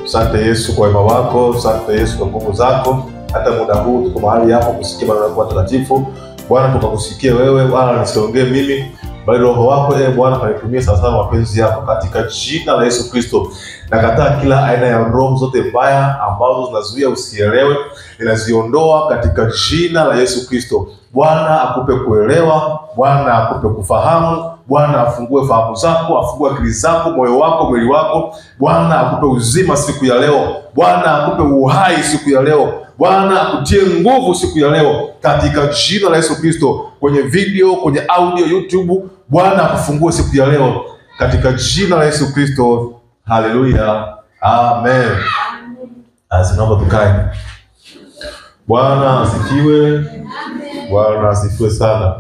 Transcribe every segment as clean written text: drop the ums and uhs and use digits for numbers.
Asante Yesu kwa wema wako, asante Yesu kwa nguvu zako. Hata muda huu tuko mahali hapa kusikia maneno yako matakatifu. Bwana, tukakusikia wewe, wala nisiongee mimi, bali Roho wako Bwana kanitumie sawa sawa mapenzi yako katika jina la Yesu Kristo. Nakataa kila aina ya roho zote mbaya ambazo zinazuia usielewe, ninaziondoa katika jina la Yesu Kristo. Bwana akupe kuelewa, Bwana akupe kufahamu, Bwana afungue fahamu zako, afungue akili zako, moyo wako, mwili wako. Bwana akupe uzima siku ya leo. Bwana akupe uhai siku ya leo. Bwana akutie nguvu siku ya leo katika jina la Yesu Kristo. Kwenye video, kwenye audio, YouTube, Bwana akufungue siku ya leo katika jina la Yesu Kristo. Haleluya. Amen. Naomba tukae. Bwana asifiwe. Bwana asifiwe sana.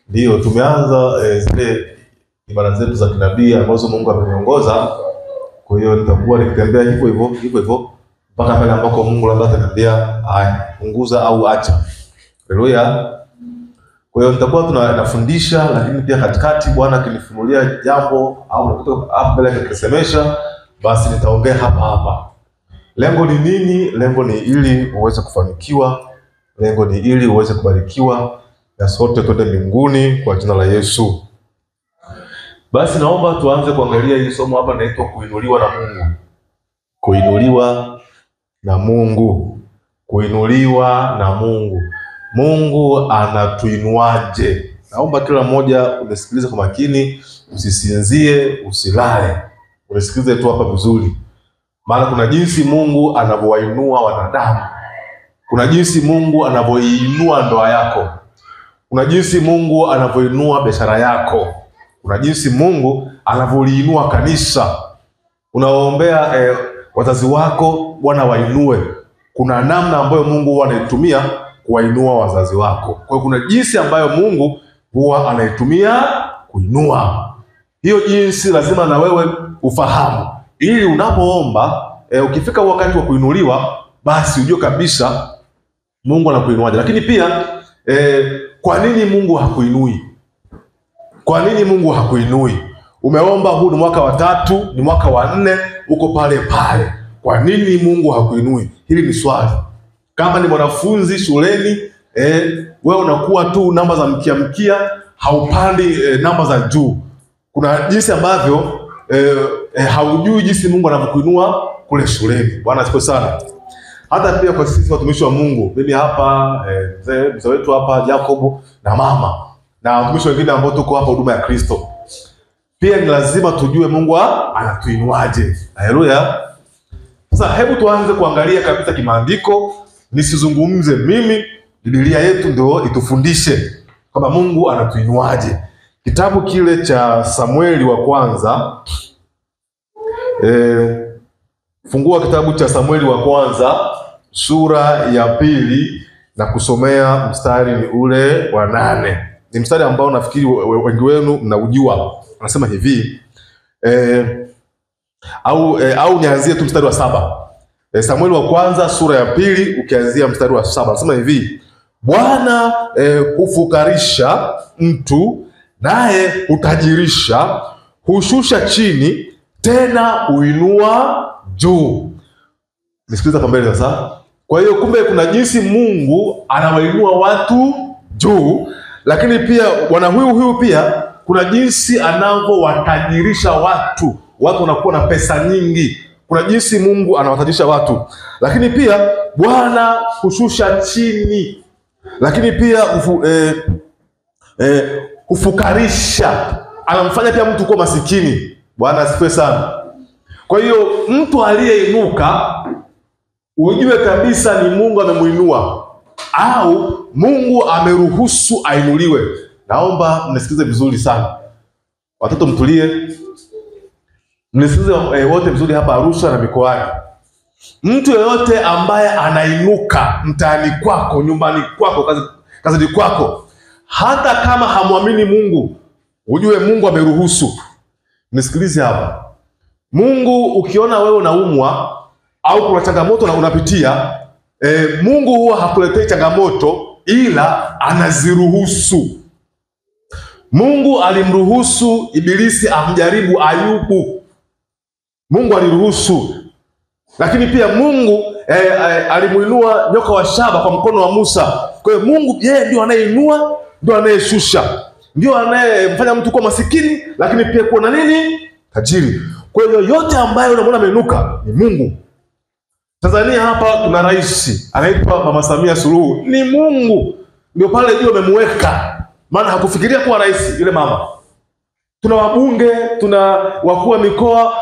Ndio tumeanza zile ibada zetu za kinabii ambazo Mungu ameniongoza. Kwa hiyo nitakuwa nikitembea hivyo mpaka pale ambako Mungu labda ataniambia punguza au acha. Haleluya. Kwa hiyo nitakuwa tunafundisha, lakini pia katikati Bwana akinifunulia jambo au nakuta hapa mbele akisemesha, basi nitaongea hapa. Lengo ni nini? Lengo ni ili uweze kufanikiwa. Lengo ni ili uweze kubarikiwa na sote twende mbinguni kwa jina la Yesu. Basi naomba tuanze kuangalia hili somo hapa linaloitwa kuinuliwa na Mungu. Kuinuliwa na Mungu. Kuinuliwa na Mungu. Mungu anatuinuaje? Naomba kila mmoja unisikilize kwa makini, usisinzie, usilale. Unisikilize tu hapa vizuri. Maana kuna jinsi Mungu anavyowainua wanadamu. Kuna jinsi Mungu anavyoinua ndoa yako. Kuna jinsi Mungu anavyoinua biashara yako. Kuna jinsi Mungu anavyoliinua kanisa. Unaoombea wazazi wako, Bwana wainue. Kuna namna ambayo Mungu huwa anaitumia kuwainua wazazi wako. Kwa hiyo kuna jinsi ambayo Mungu huwa anaitumia kuinua. Hiyo jinsi lazima na wewe ufahamu. Ili unapoomba, ukifika wakati wa kuinuliwa, basi ujue kabisa Mungu anakuinuaje. Lakini pia kwa nini Mungu hakuinui? Kwa nini Mungu hakuinui? Umeomba, huu ni mwaka wa 3, ni mwaka wa 4, uko pale pale. Kwa nini Mungu hakuinui? Hili ni swali. Kama ni mwanafunzi shuleni, wewe unakuwa tu namba za mkia, haupandi namba za juu. Kuna jinsi ambavyo haujui jinsi Mungu anavyokuinua kule shuleni. Bwana asifiwe sana. Hata pia kwa sisi watumishi wa Mungu, mimi hapa mzee wetu hapa Jacob na mama na watumishi wengine ambao tuko hapa huduma ya Kristo, pia ni lazima tujue Mungu anatuinuaje. Haleluya. Sasa hebu tuanze kuangalia kabisa kimaandiko. Nisizungumze mimi, Biblia yetu ndio itufundishe kwamba Mungu anatuinuaje. Kitabu kile cha Samueli wa kwanza, fungua kitabu cha Samueli wa kwanza sura ya 2 na kusomea mstari ni ule wa 8. Ni mstari ambao nafikiri wengi wenu mnaujua. Anasema hivi, au nianzie tu mstari wa 7. Samueli wa kwanza sura ya 2 ukianzia mstari wa 7. Anasema hivi, Bwana hufukarisha mtu naye hutajirisha, hushusha chini tena huinua juu. Nisikiliza kwa mbele sasa. Kwa hiyo kumbe kuna jinsi Mungu anawainua watu juu, lakini pia Bwana huyu pia kuna jinsi anavyowatajirisha watu. Watu wanakuwa na pesa nyingi. Kuna jinsi Mungu anawatajirisha watu. Lakini pia Bwana hushusha chini. Lakini pia hufukarisha. Anamfanya pia mtu kuwa masikini. Bwana asifiwe sana. Kwa hiyo mtu aliyeinuka, ujue kabisa ni Mungu amemuinua au Mungu ameruhusu ainuliwe. Naomba mnisikize vizuri sana. Watoto mtulie. Mnisikize wote vizuri hapa Arusha na mikoani. Mtu yeyote ambaye anainuka mtaani kwako, nyumbani kwako, kazini kwako, hata kama hamwamini Mungu, ujue Mungu ameruhusu. Nisikilize hapa. Mungu ukiona wewe unaumwa au kuna changamoto na unapitia, Mungu huwa hakuletei changamoto, ila anaziruhusu. Mungu alimruhusu Ibilisi amjaribu Ayubu. Mungu aliruhusu. Lakini pia Mungu alimuinua nyoka wa shaba kwa mkono wa Musa. Kwa hiyo Mungu yeye ndio anayeinua, ndio anayeshusha, ndio anayemfanya mtu kuwa masikini, lakini pia kuwa na nini? Tajiri. Kwa hiyo yote ambayo unamwona ameinuka ni Mungu. Tanzania hapa tuna rais anaitwa Mama Samia Suluhu, ni Mungu ndio pale juu amemweka, maana hakufikiria kuwa rais yule mama. Tuna wabunge, tuna wakuu wa mikoa,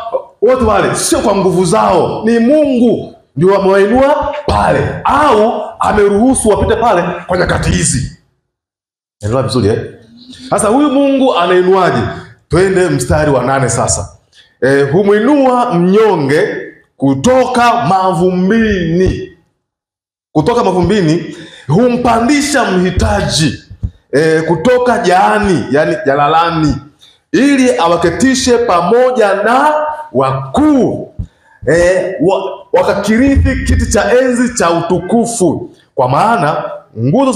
wote wale sio kwa nguvu zao, ni Mungu ndio amewainua pale, au ameruhusu wapite pale kwa nyakati hizi. Elewa vizuri Sasa huyu Mungu anainuaje? Twende mstari wa 8 sasa. Humuinua mnyonge kutoka mavumbini. Kutoka mavumbini humpandisha mhitaji kutoka jaani, yani jalalani, ili awaketishe pamoja na wakuu, wakakirithi kiti cha enzi cha utukufu. Kwa maana nguzo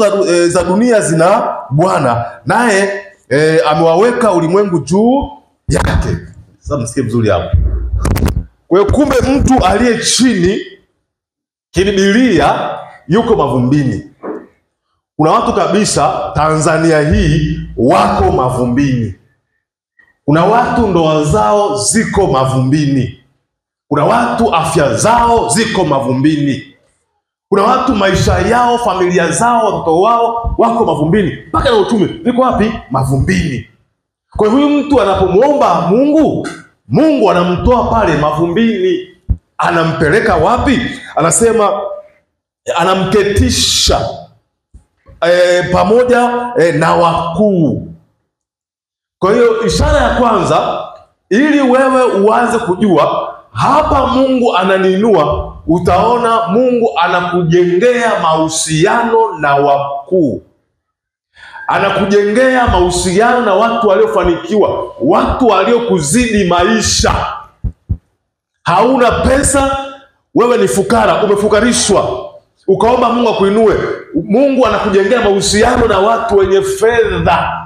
za dunia zina Bwana, naye amewaweka ulimwengu juu yake. Sasa msikie vizuri hapo. Kwa hiyo kumbe mtu aliye chini kibibilia yuko mavumbini. Kuna watu kabisa Tanzania hii wako mavumbini. Kuna watu ndoa zao ziko mavumbini. Kuna watu afya zao ziko mavumbini. Kuna watu maisha yao, familia zao, watoto wao wako mavumbini. Mpaka na uchumi viko wapi? Mavumbini. Kwa hiyo huyu mtu anapomwomba Mungu, Mungu anamtoa pale mavumbini. Anampeleka wapi? Anasema anamketisha pamoja na wakuu. Kwa hiyo ishara ya kwanza, ili wewe uanze kujua hapa Mungu ananiinua, utaona Mungu anakujengea mahusiano na wakuu. Anakujengea mahusiano na watu waliofanikiwa, watu waliokuzidi maisha. Hauna pesa, wewe ni fukara, umefukarishwa, ukaomba Mungu akuinue. Mungu anakujengea mahusiano na watu wenye fedha.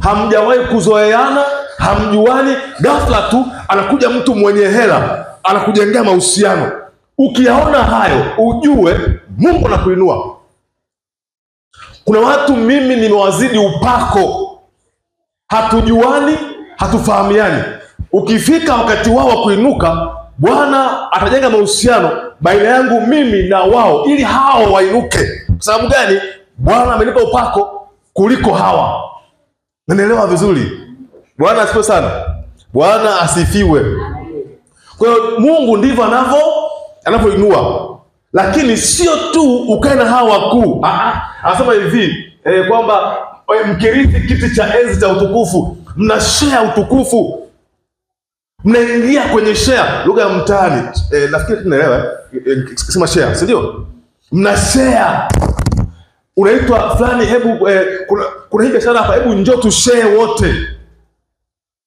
Hamjawahi kuzoeana, hamjuani, ghafla tu anakuja mtu mwenye hela, anakujengea mahusiano. Ukiyaona hayo, ujue Mungu anakuinua. Kuna watu mimi nimewazidi upako, hatujuani, hatufahamiani. Ukifika wakati wao wa kuinuka, Bwana atajenga mahusiano baina yangu mimi na wao, ili hao wainuke. Kwa sababu gani? Bwana amenipa upako kuliko hawa. Nanielewa vizuri? Bwana asifiwe sana. Bwana asifiwe. Kwa hiyo Mungu ndivyo anavyoinua. Lakini sio tu ukae na hawa wakuu. Anasema hivi kwamba mkirithi kiti cha enzi cha utukufu. Mna share utukufu. Mnaingia kwenye share, lugha ya mtaani. Nafikiri tunaelewa kusema share, si ndio? Mna share. Unaitwa fulani, hebu kuna hii biashara hapa, hebu njoo tu share wote.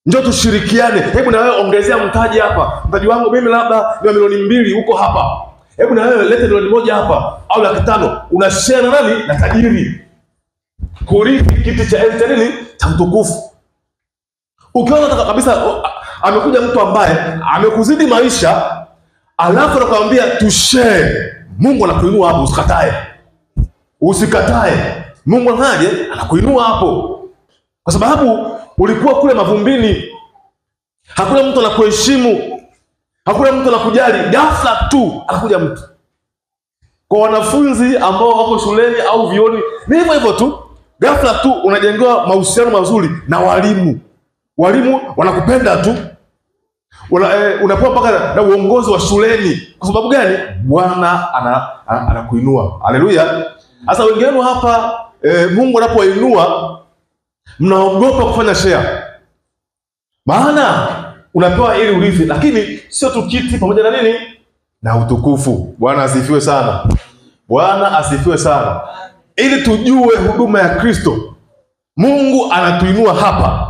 Njoo tushirikiane. Hebu na wewe ongezea mtaji hapa. Mtaji wangu mimi labda ni milioni 2 huko hapa. Hebu na wewe lete milioni 1 hapa au 500,000. Una share na nani? Na tajiri. Kurithi kiti cha enzi cha nini? Cha utukufu. Ukiona kabisa amekuja mtu ambaye amekuzidi maisha, alafu anakuambia tu share, Mungu anakuinua hapo, usikatae. Usikatae. Mungu anaje? Anakuinua hapo. Kwa sababu ulikuwa kule mavumbini. Hakuna mtu anakuheshimu. Hakuna mtu anakujali. Ghafla tu anakuja mtu. Kwa wanafunzi ambao wako shuleni au vioni, ni hivyo hivyo tu. Ghafla tu unajengewa mahusiano mazuri na walimu. Walimu wanakupenda tu. Unapewa mpaka na uongozi wa shuleni. Kwa sababu gani? Bwana anakuinua. Haleluya. Sasa wengine hapa Mungu anapoinua mnaogopa kufanya share. Maana unapewa ili urithi, lakini sio tu kiti pamoja na nini? Na utukufu. Bwana asifiwe sana. Bwana asifiwe sana. Ili tujue huduma ya Kristo, Mungu anatuinua hapa.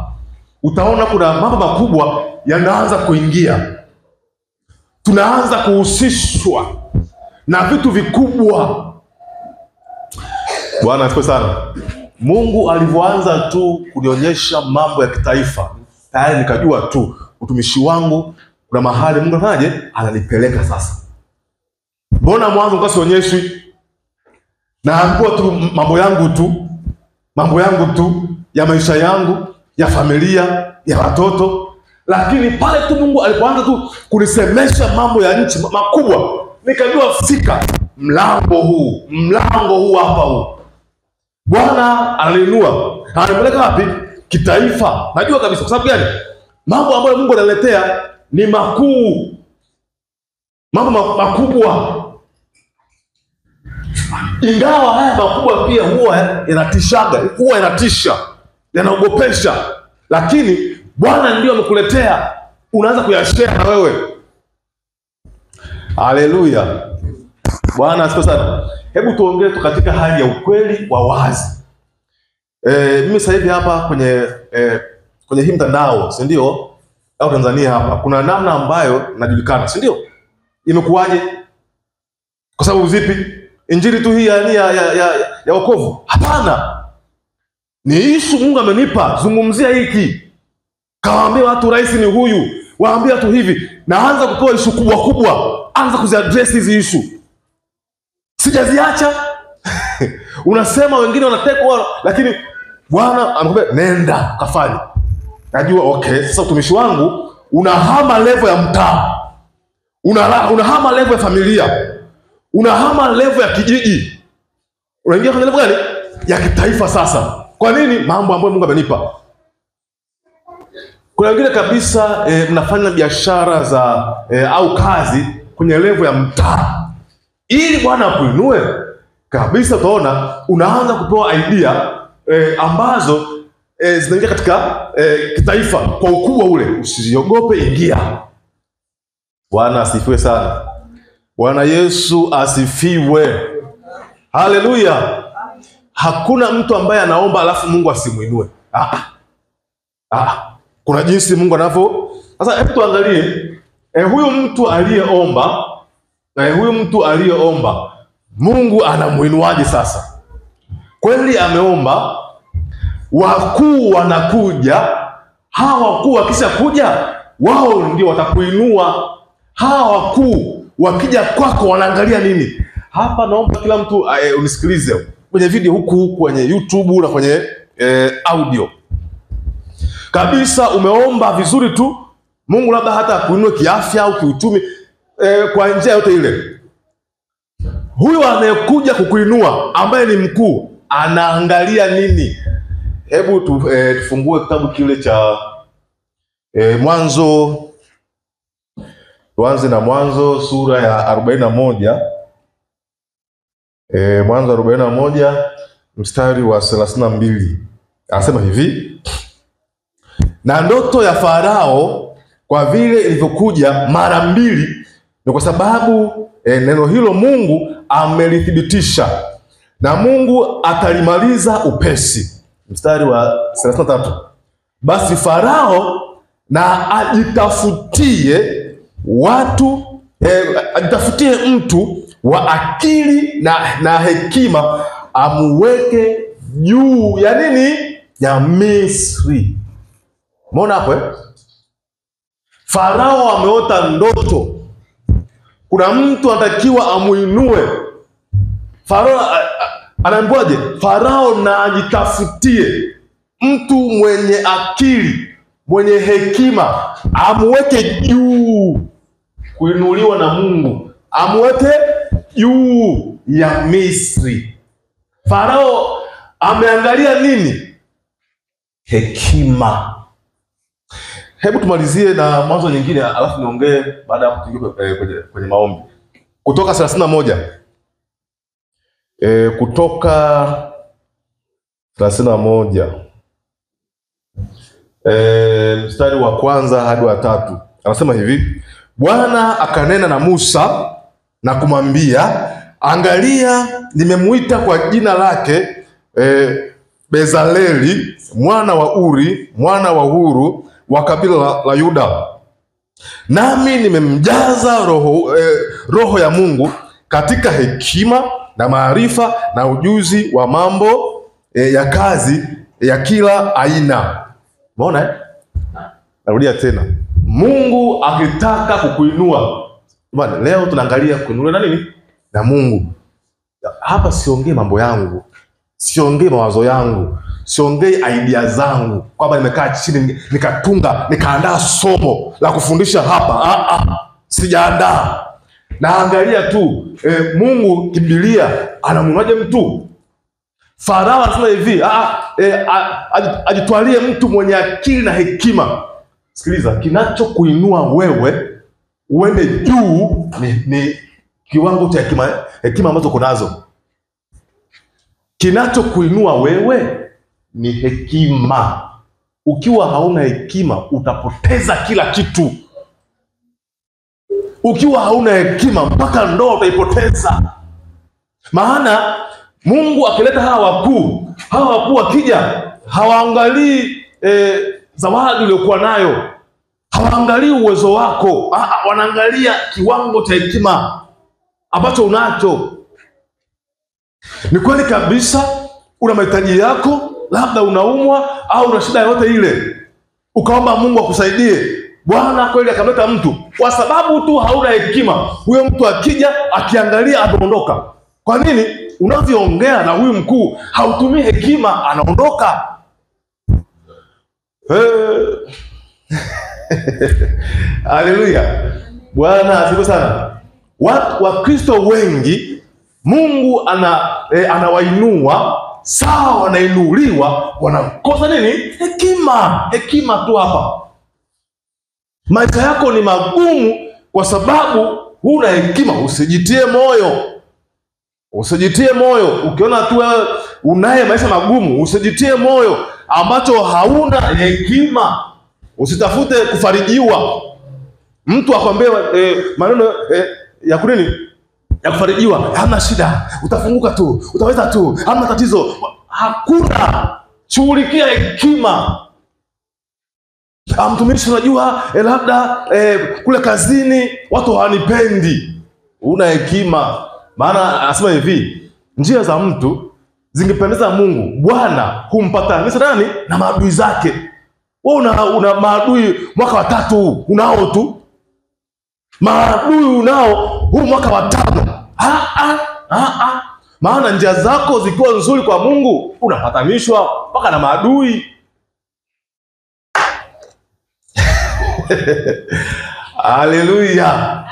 Utaona kuna mambo makubwa yanaanza kuingia. Tunaanza kuhusishwa na vitu vikubwa. Bwana asifiwe sana. Mungu alivyoanza tu kunionyesha mambo ya kitaifa, tayari nikajua tu utumishi wangu kuna mahali Mungu anafanyaje? Ananipeleka sasa. Mbona mwanzo kwa sionyeshwi? Naambiwa tu mambo yangu tu ya maisha yangu, ya familia, ya watoto. Lakini pale tu Mungu alipoanza tu kunisemesha mambo ya nchi makubwa, nikajua fika mlango huu hapa huu. Bwana analinua. Ananipeleka wapi? Kitaifa. Najua kabisa kwa sababu gani? Mambo ambayo Mungu analetea ni makuu. Mambo makubwa. Ingawa haya makubwa pia huwa yanatisha, yanaogopesha, lakini Bwana ndio amekuletea, unaanza kuyashare na wewe. Haleluya. Bwana asifiwe sana. Hebu tuongee tu katika hali ya ukweli wa wazi. Mimi sasa hivi hapa kwenye hii mtandao, si ndio? Au Tanzania hapa kuna namna ambayo najulikana, si ndio? Imekuwaje? Kwa sababu zipi? Injili tu hii ya wokovu? Hapana. Ni issue Mungu amenipa, zungumzia hiki. Kawaambia watu rais ni huyu, waambia tu hivi. Naanza kutoa issue kubwa, anza kuziaddress hizi issue. Sijaziacha. Unasema wengine wanatekwa, lakini Bwana anakuambia nenda kafanye. Najua okay, sasa utumishi wangu unahama level ya mtaa. Unahama level ya familia. Unahama level ya kijiji. Unaingia kwenye level gani? Ya kitaifa sasa. Kwa nini? Mambo ambayo Mungu amenipa. Kuna wengine kabisa mnafanya biashara za au kazi kwenye level ya mtaa. Ili Bwana akuinue kabisa, utaona unaanza kupewa idea ambazo zinaingia katika kitaifa kwa ukubwa ule. Usiogope, ingia. Bwana asifiwe sana. Bwana Yesu asifiwe. Haleluya. Hakuna mtu ambaye anaomba alafu Mungu asimuinue. Kuna jinsi Mungu anavyo. Sasa hebu tuangalie huyu mtu aliyeomba, Mungu anamuinuaje sasa? Kweli ameomba, wakuu wanakuja. Hawa wakuu wakisha kuja, wao ndio watakuinua. Hawa wakuu wakija kwako wanaangalia nini? Hapa naomba kila mtu unisikilize kwenye video huku kwenye YouTube na kwenye audio. Kabisa umeomba vizuri tu, Mungu labda hata akuinue kiafya au kiuchumi, kwa njia yote ile. Huyo anayekuja kukuinua ambaye ni mkuu anaangalia nini? Hebu tufungue kitabu kile cha Mwanzo. Tuanze na Mwanzo sura ya 41. Mwanzo 41 mstari wa 32. Anasema hivi: na ndoto ya Farao kwa vile ilivyokuja mara mbili, ni kwa sababu neno hilo Mungu amelithibitisha, na Mungu atalimaliza upesi. Mstari wa 33. Basi Farao na ajitafutie mtu wa akili na hekima, amuweke juu ya nini? Ya Misri. Umeona hapo Farao ameota ndoto. Kuna mtu anatakiwa amuinue. Farao anaambiwaje? Farao na ajitafutie mtu mwenye akili, mwenye hekima, amuweke juu. Kuinuliwa na Mungu, amuweke juu ya Misri. Farao ameangalia nini? Hekima. Hebu tumalizie na Mwanzo nyingine, alafu niongee baada ya kwenye maombi. Kutoka 31. Kutoka 31. Mstari wa kwanza hadi wa 3. Anasema hivi: Bwana akanena na Musa na kumwambia, angalia, nimemuita kwa jina lake Bezaleli mwana wa Uri, mwana wa Huru, wa kabila la Yuda. Nami nimemjaza roho ya Mungu katika hekima na maarifa na ujuzi wa mambo ya kazi ya kila aina. Umeona? Narudia tena. Mungu akitaka kukuinua, bwana, leo tunaangalia kuinuliwa na nini? Na Mungu. Hapa siongee mambo yangu, siongee mawazo yangu, siongee idea zangu kwamba nimekaa chini nikatunga nikaandaa somo la kufundisha hapa. Sijaandaa. Naangalia tu Mungu Biblia anamuaje mtu? Farao anasema hivi, ajitwalie mtu mwenye akili na hekima. Sikiliza, kinachokuinua wewe uende juu ni kiwango cha hekima ambazo uko nazo. Kinachokuinua wewe ni hekima. Ukiwa hauna hekima utapoteza kila kitu. Ukiwa hauna hekima mpaka ndoa utaipoteza. Maana Mungu akileta hawa wakuu wakija hawaangalii zawadi uliokuwa nayo, hawaangalii uwezo wako, wanaangalia kiwango cha hekima ambacho unacho. Ni kweli kabisa una mahitaji yako, labda unaumwa au una shida yote ile, ukaomba Mungu akusaidie. Bwana kweli akamleta mtu, kwa sababu tu hauna hekima, huyo mtu akija akiangalia anaondoka. Kwa nini? Unavyoongea na huyu mkuu hautumii hekima, anaondoka. Haleluya. Bwana asifiwe sana. Wakristo wengi Mungu anawainua, sawa, wanainuliwa, wanakosa nini? Hekima. Hekima tu hapa. Maisha yako ni magumu kwa sababu huna hekima. Usijitie moyo. Usijitie moyo. Ukiona tu wewe unaye maisha magumu, usijitie moyo ambacho hauna hekima. Usitafute kufarijiwa. Mtu akwambie maneno ya kunini? Ya kufarijiwa. Hamna shida, utafunguka tu, utaweza tu, hamna tatizo. Hakuna. Shughulikia hekima. Mtumishi, unajua labda kule kazini watu hawanipendi. Una hekima. Maana anasema hivi, njia za mtu zingependeza Mungu, Bwana humpatanisha nani? Na maadui zake. Wewe una maadui mwaka wa 3 unao tu. Maadui unao huu mwaka wa 5. Maana njia zako zikiwa nzuri kwa Mungu, unapatanishwa mpaka na maadui. Haleluya.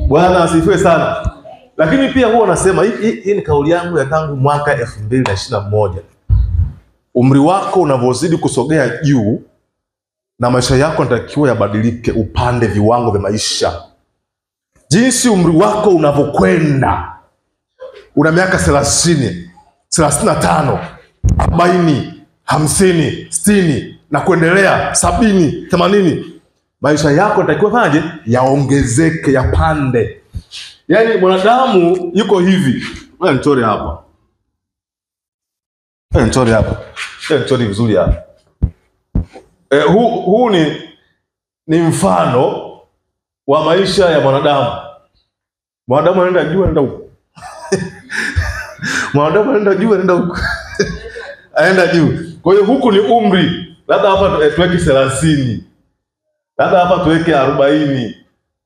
Bwana asifiwe sana. Lakini pia huwa nasema hii ni kauli yangu ya tangu mwaka 2021. Umri wako unavyozidi kusogea juu na maisha yako yanatakiwa yabadilike, upande viwango vya maisha. Jinsi umri wako unavyokwenda, una miaka 30, 35, 40, 50, 60 na kuendelea, 70, 80, maisha yako yanatakiwa faje? Yaongezeke, yapande. Yaani mwanadamu yuko hivi. Wewe nichore hapa. Nichore vizuri hapa. Huu ni mfano wa maisha ya mwanadamu. Mwanadamu anaenda juu, anaenda huko. Mwanadamu anaenda juu, anaenda huko. Anaenda juu. Kwa hiyo huku ni umri. Labda hapa tuweke 30. Labda hapa tuweke 40.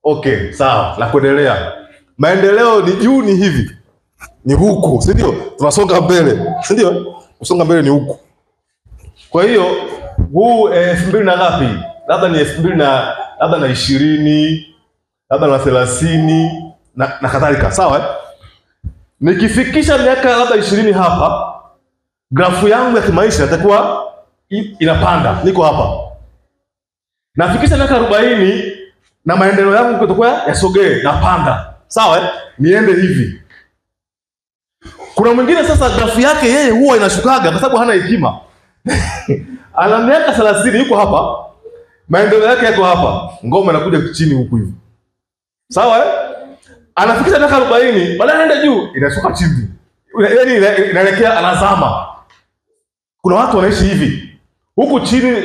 Okay, sawa. Na kuendelea. Maendeleo ni juu, ni hivi. Ni huku, si ndio? Tunasonga mbele, si ndio? Kusonga mbele ni huku. Kwa hiyo huu 2000 na ngapi? Labda ni 2000 na labda na 20, labda na 30 na kadhalika, sawa? Nikifikisha miaka labda 20 hapa, grafu yangu ya kimaisha itakuwa inapanda. Niko hapa. Nafikisha miaka 40 na maendeleo yangu kutakuwa yasogee, napanda. Sawa? Niende hivi. Kuna mwingine sasa grafu yake yeye huwa inashukaga kwa sababu hana hekima. Ana miaka 30 yuko hapa. Maendeleo yake yako hapa. Ngoma inakuja chini huku hivi. Sawa? Anafikisha miaka 40, baadaye anaenda juu, inashuka chini. Yaani inaelekea anazama. Kuna watu wanaishi hivi. Huku chini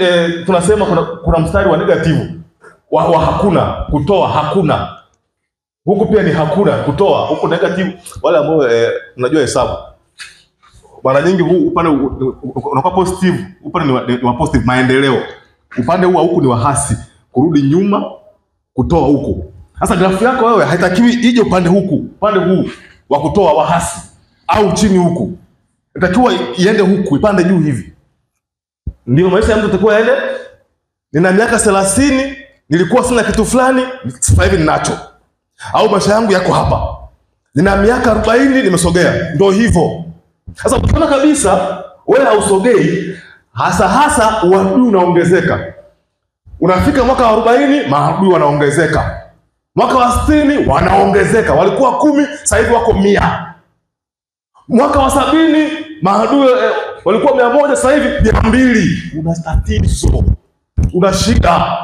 tunasema kuna mstari wa negative. Wa hakuna, kutoa hakuna. Huku pia ni hakuna, kutoa. Huku negative, wale ambao unajua hesabu. Mara nyingi huu upande unakuwa positive, upande ni wa positive, maendeleo. Upande huu huku ni wa hasi, kurudi nyuma kutoa huku. Sasa grafu yako wewe haitakiwi ije upande huu wa kutoa wa hasi au chini huku. Inatakiwa iende huku, ipande juu hivi. Ndio maisha ya mtu atakuwa yaende. Nina miaka 30, nilikuwa sina kitu fulani, sasa hivi ninacho. Au maisha yangu yako hapa. Nina miaka 40, nimesogea. Ndio hivyo. Sasa ukiona kabisa wewe hausogei, hasa uadui unaongezeka. Unafika mwaka wa 40, maadui wanaongezeka. Mwaka wa 60 wanaongezeka. Walikuwa 10, sasa hivi wako 100. Mwaka wa 70 maadui walikuwa 100, sasa hivi 200. Una tatizo. Una shida.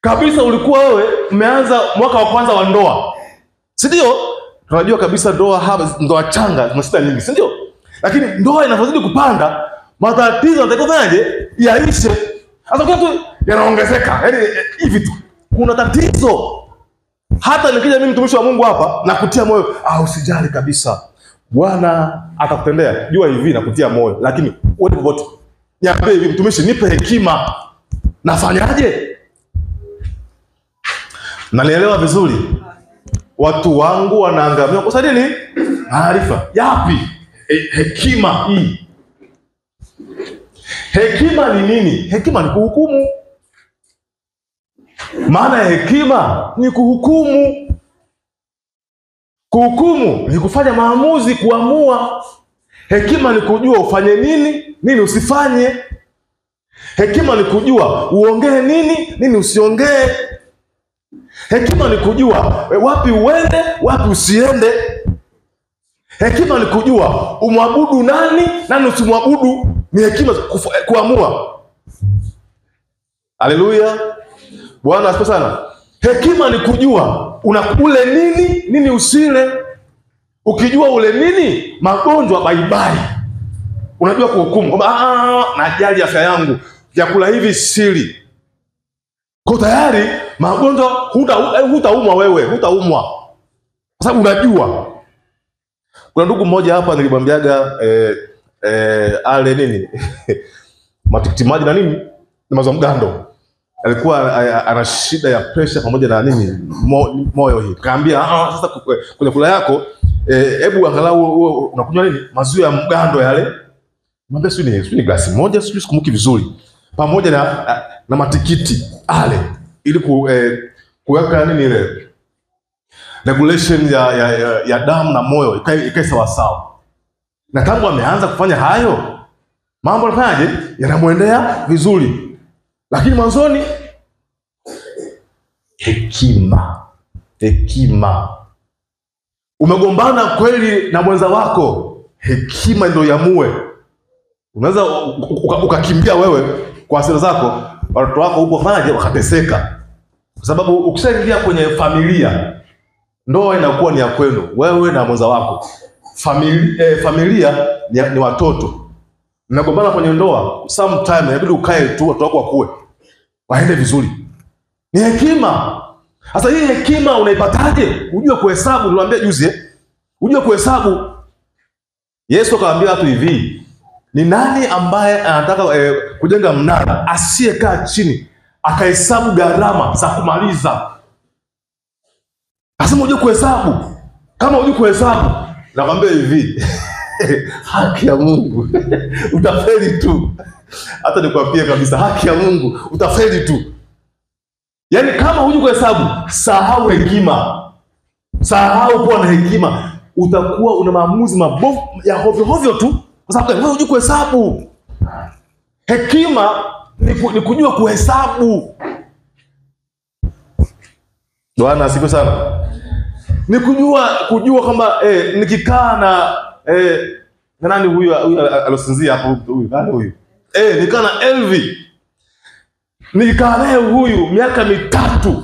Kabisa ulikuwa wewe umeanza mwaka wa kwanza wa ndoa. Si ndio? Tunajua kabisa ndoa changa zina shida nyingi, si ndio? Lakini ndoa inafazidi kupanda, matatizo yatakofaje? Yaishe. Sasa kitu yanaongezeka. Yaani hivi tu. Kuna tatizo. Hata nikija mimi mtumishi wa Mungu hapa na kutia moyo, usijali kabisa. Bwana atakutendea. Jua hivi na kutia moyo. Lakini wote popote. Niambie hivi, mtumishi, nipe hekima. Nafanyaje? Nalielewa vizuri. Watu wangu wanaangamia kwa sababu nini? Maarifa. Yapi? Hekima hii. Hekima ni nini? Hekima ni kuhukumu. Maana ya hekima ni kuhukumu. Kuhukumu ni kufanya maamuzi, kuamua. Hekima ni kujua ufanye nini usifanye. Hekima ni kujua uongee nini usiongee. Hekima ni kujua wapi uende, wapi usiende. Hekima ni kujua umwabudu nani usimwabudu. Ni hekima kuamua. Haleluya. Bwana asifiwe sana. Hekima ni kujua unakule nini usile. Ukijua ule nini, magonjwa bye. Unajua kuhukumu kwamba najali afya yangu, vyakula hivi sili. Kwa tayari magonjwa hutaumwa wewe, hutaumwa. Kwa sababu unajua. Kuna ndugu mmoja hapa nilimwambiaga ale nini? Matikiti maji na nini? Ni mazo mgando. Alikuwa ana shida ya pressure pamoja na nini? Moyo hii. Kaambia sasa kwenye kula yako hebu angalau unakunywa nini? Maziwa ya mgando yale. Mwambie sio ni glasi moja, sio sikumbuki vizuri. Pamoja na matikiti ale ili kuweka nini ile regulation ya damu na moyo ikae sawa sawa. Na tangu ameanza kufanya hayo, mambo yanafanyaje? Yanamuendea vizuri. Lakini mwanzoni hekima. Umegombana kweli na mwenza wako, hekima ndio yamue. Unaweza ukakimbia wewe kwa hasira zako, watoto wako huko fanyaje? Wakateseka. Kwa sababu ukishaingia kwenye familia, ndoa inakuwa ni ya kwenu, wewe na mwenza wako. Familia ni watoto. Mnagombana kwenye ndoa, sometime inabidi ukae tu watoto wako wakue, waende vizuri. Ni hekima. Sasa hii hekima unaipataje? Ujue kuhesabu, niliwaambia juzi Ujue kuhesabu. Yesu akawaambia watu hivi, ni nani ambaye anataka kujenga mnara asiyekaa chini akahesabu gharama za kumaliza? Asema ujue kuhesabu. Kama ujue kuhesabu, nakwambia hivi haki ya Mungu utafeli tu. Hata nikwambie kabisa, haki ya Mungu utafeli tu. Yaani kama hujui kuhesabu, sahau hekima. Sahau kuwa na hekima. Utakuwa una maamuzi mabovu ya hovyo tu kwa sababu wewe hujui kuhesabu. Hekima ni kujua kuhesabu. Bwana asifiwe sana. Ni kujua kwamba nikikaa na nani huyu alosinzia hapo huyu. Nikaa na Elvi. Nikikaa naye huyu miaka 3,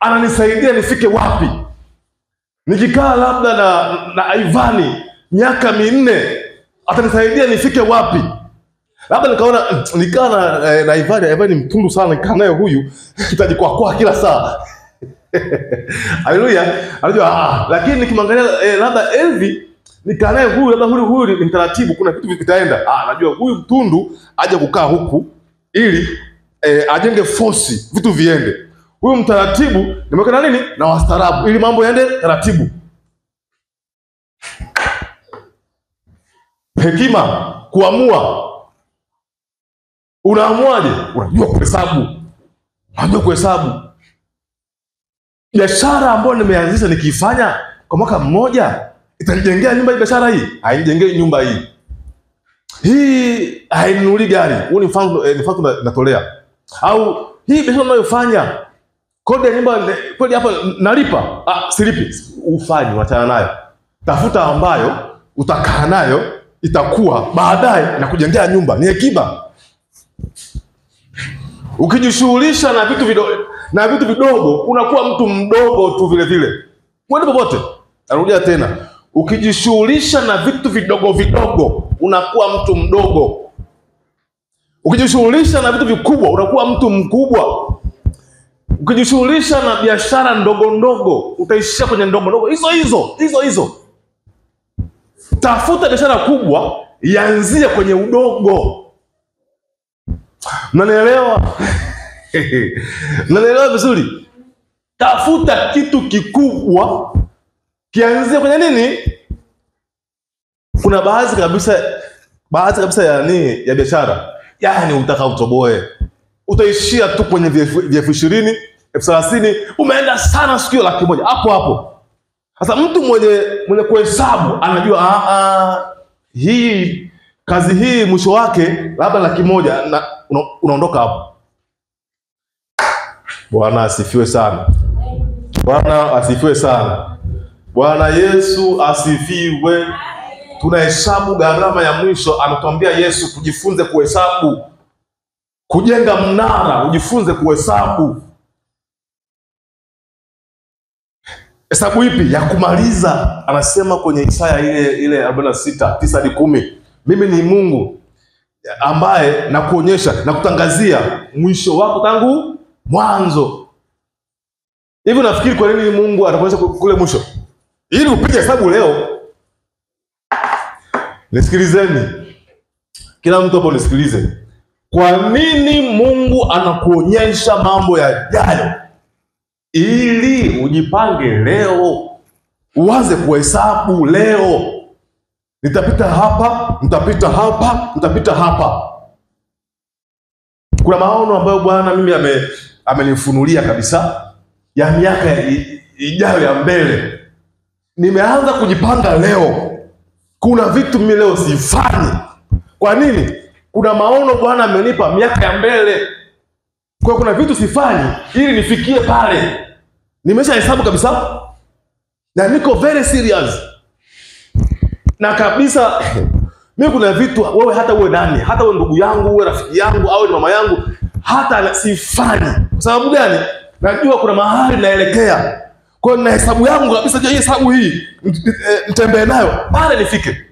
ananisaidia nifike wapi? Nikikaa labda na Ivani miaka 4, atanisaidia nifike wapi? Labda nikaa na Ivani mtundu sana, nikaa naye huyu tutajikwakwa kila saa. Haleluya. Anajua lakini nikimwangalia labda Elvi nikaa naye huyu labda huyu ni mtaratibu, kuna vitu vitaenda. Najua huyu mtundu aje kukaa huku ili ajenge force vitu viende. Huyu mtaratibu nimeweka na nini? Na wastaarabu, ili mambo yaende taratibu. Hekima, kuamua. Unaamuaje? Unajua kuhesabu. Unajua kuhesabu. Biashara ambayo nimeanzisha nikifanya kwa mwaka mmoja, itanijengea nyumba hii biashara hii? Hainijengei nyumba hii. Hii hainunuli gari. Huu ni mfano natolea. Au hii biashara unayofanya, kodi ya nyumba, kodi hapa nalipa. Silipi. Ufanye, unachana nayo. Tafuta ambayo utakaa nayo, itakuwa baadaye na kujengea nyumba. Ni hekima. Ukijishughulisha na vitu vidogo, unakuwa mtu mdogo tu vile vile. Kwani popote. Narudia tena. Ukijishughulisha na vitu vidogo vidogo, unakuwa mtu mdogo. Ukijishughulisha na vitu vikubwa, unakuwa mtu mkubwa. Ukijishughulisha na biashara ndogo ndogo, utaishia kwenye ndogo ndogo hizo. Tafuta biashara kubwa, ianzie kwenye udogo. Mnanielewa? Mnanielewa vizuri? Tafuta kitu kikubwa, kianzie kwenye nini? Kuna baadhi kabisa ya biashara, yani utaka utoboe, utaishia tu kwenye vyefu 20, 30, umeenda sana sikio 100,000 hapo. Sasa mtu mwenye kuhesabu anajua hii kazi hii mwisho wake labda 100,000 na unaondoka hapo. Bwana asifiwe sana. Bwana asifiwe sana. Bwana Yesu asifiwe. Tunahesabu gharama ya mwisho. Anatuambia Yesu tujifunze kuhesabu. Kujenga mnara, ujifunze kuhesabu. Hesabu ipi? Ya kumaliza. Anasema kwenye Isaya ile 46, 9-10. Mimi ni Mungu ambaye nakuonyesha na kutangazia mwisho wako tangu mwanzo. Hivi nafikiri kwa nini Mungu atakuonyesha kule mwisho? Ili upige hesabu leo. Nisikilizeni. Kila mtu hapo nisikilize. Kwa nini Mungu anakuonyesha mambo yajayo? Ili ujipange leo. Uanze kuhesabu leo. Nitapita hapa, nitapita hapa, nitapita hapa. Kuna maono ambayo Bwana mimi amenifunulia kabisa ya miaka ijayo ya mbele. Nimeanza kujipanga leo. Kuna vitu mimi leo sifanyi. Kwa nini? Kuna maono Bwana amenipa miaka ya mbele. Kwa kuna vitu sifanyi ili nifikie pale. Nimeshahesabu kabisa. Na niko very serious. Na kabisa mimi kuna vitu wewe hata uwe nani, hata uwe ndugu yangu, uwe rafiki yangu, au ni mama yangu, hata sifanyi. Kwa sababu gani? Najua kuna mahali naelekea. Kwa hiyo na hesabu yangu kabisa, je, hesabu hii nitembee nayo pale nifike.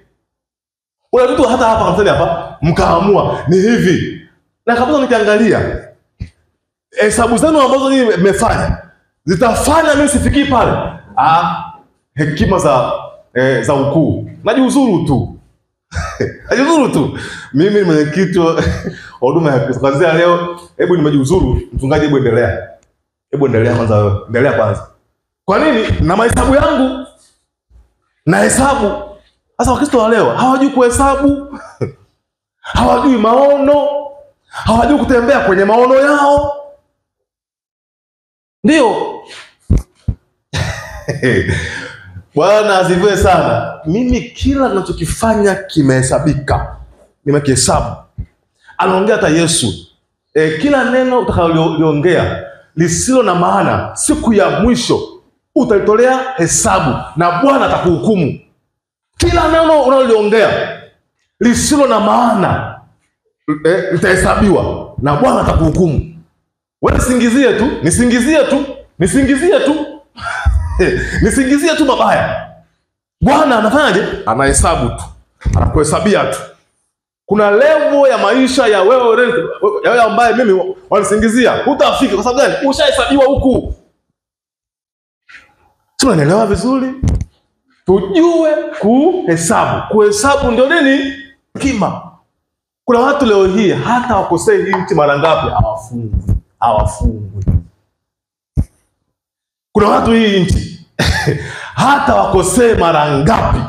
Kuna vitu hata hapa kamsani hapa mkaamua ni hivi. Na kabisa nikiangalia hesabu zenu ambazo nimefanya zitafanya mimi sifikii pale. Hekima za ukuu. Najiuzuru tu. Najiuzuru tu. Mimi ni mwenyekiti wa huduma ya Kristo. Kwanza leo, hebu nimejiuzuru, mchungaji hebu endelea. Hebu endelea kwanza wewe. Endelea kwanza. Kwa nini? Na mahesabu yangu. Na hesabu. Sasa Wakristo wa leo hawajui kuhesabu. Hawajui maono. Hawajui kutembea kwenye maono yao. Ndio. Bwana asifiwe sana. Mimi kila ninachokifanya kimehesabika. Nimekihesabu. Anaongea hata Yesu. Kila neno utakaloliongea lisilo na maana, siku ya mwisho utalitolea hesabu na Bwana atakuhukumu. Kila neno unaloliongea lisilo na maana litahesabiwa na Bwana atakuhukumu. Wewe nisingizie tu. Nisingizie tu mabaya. Bwana anafanyaje? Anahesabu tu. Anakuhesabia tu. Kuna level ya maisha ya wewe ambaye mimi wanisingizia hutafika. Kwa sababu gani? Ushahesabiwa huku. Tunaelewa vizuri? Tujue kuhesabu. Kuhesabu ndio nini? Hekima. Kuna watu leo hii hata wakosei hii nchi mara ngapi hawafungwi. Kuna watu hii nchi hata wakosee mara ngapi,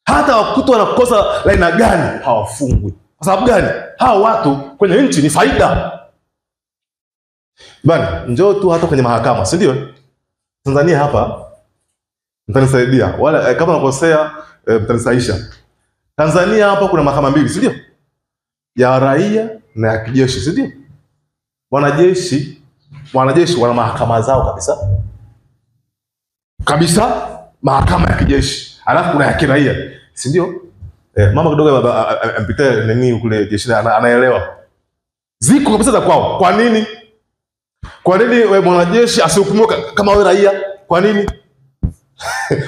hata wakutwa wanakosa la aina gani, hawafungwi. Kwa sababu gani? Hao watu kwenye nchi ni faida. Bwana, njoo tu hata kwenye mahakama, si ndio? Tanzania hapa mtanisaidia. Wala kama nakosea mtanisaisha. Tanzania hapa kuna mahakama mbili, si ndio? Ya raia na ya kijeshi, si ndio? Wanajeshi wana mahakama zao kabisa. Kabisa mahakama ya kijeshi. Alafu kuna ya kiraia, si ndio? Mama kidogo ampita nini kule jeshi anaelewa. Ziko kabisa za kwao. Kwa nini? Kwa nini wewe mwanajeshi asihukumiwe kama wewe raia? Kwa nini?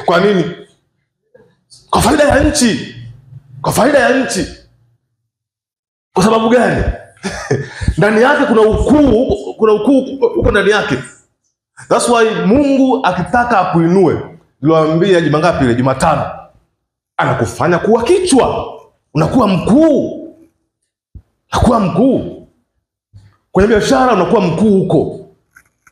Kwa nini? Kwa faida ya nchi. Kwa faida ya nchi. Kwa sababu gani? Ndani yake kuna ukuu huko ndani yake. That's why Mungu akitaka akuinue, niliwaambia juma ngapi ile? Jumatano. Anakufanya kuwa kichwa. Unakuwa mkuu. Unakuwa mkuu. Kwenye biashara unakuwa mkuu huko.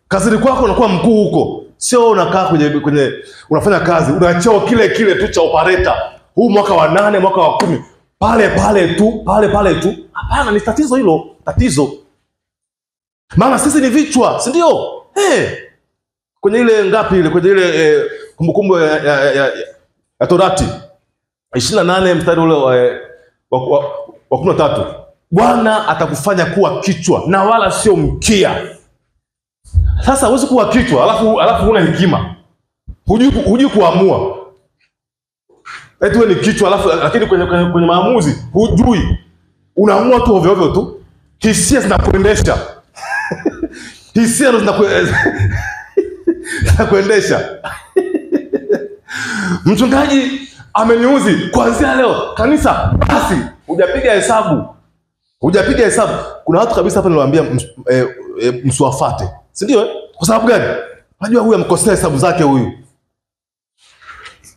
Kazini kwako unakuwa mkuu huko. Sio unakaa kwenye unafanya kazi, unacheo kile tu cha operator. Huu mwaka wa 8, mwaka wa 10, pale tu. Hapana, ni tatizo hilo, tatizo. Maana sisi ni vichwa, si ndio? Kwenye ile ngapi ile, kwenye ile kumbukumbu ya Torati 28 mstari ule wa 13. Bwana atakufanya kuwa kichwa na wala sio mkia. Sasa huwezi kuwa kichwa alafu huna hekima. Hujui kuamua. Eti wewe ni kichwa lakini kwenye maamuzi hujui. Unaamua tu ovyo ovyo tu. Hisia zinakuendesha. Hisia zinakuendesha. Mchungaji ameniuzi kuanzia leo. Kanisa basi hujapiga hesabu. Kuna watu kabisa hapa niliwaambia msiwafate. Si ndio? Kwa sababu gani? Unajua huyu amekosea hesabu zake huyu.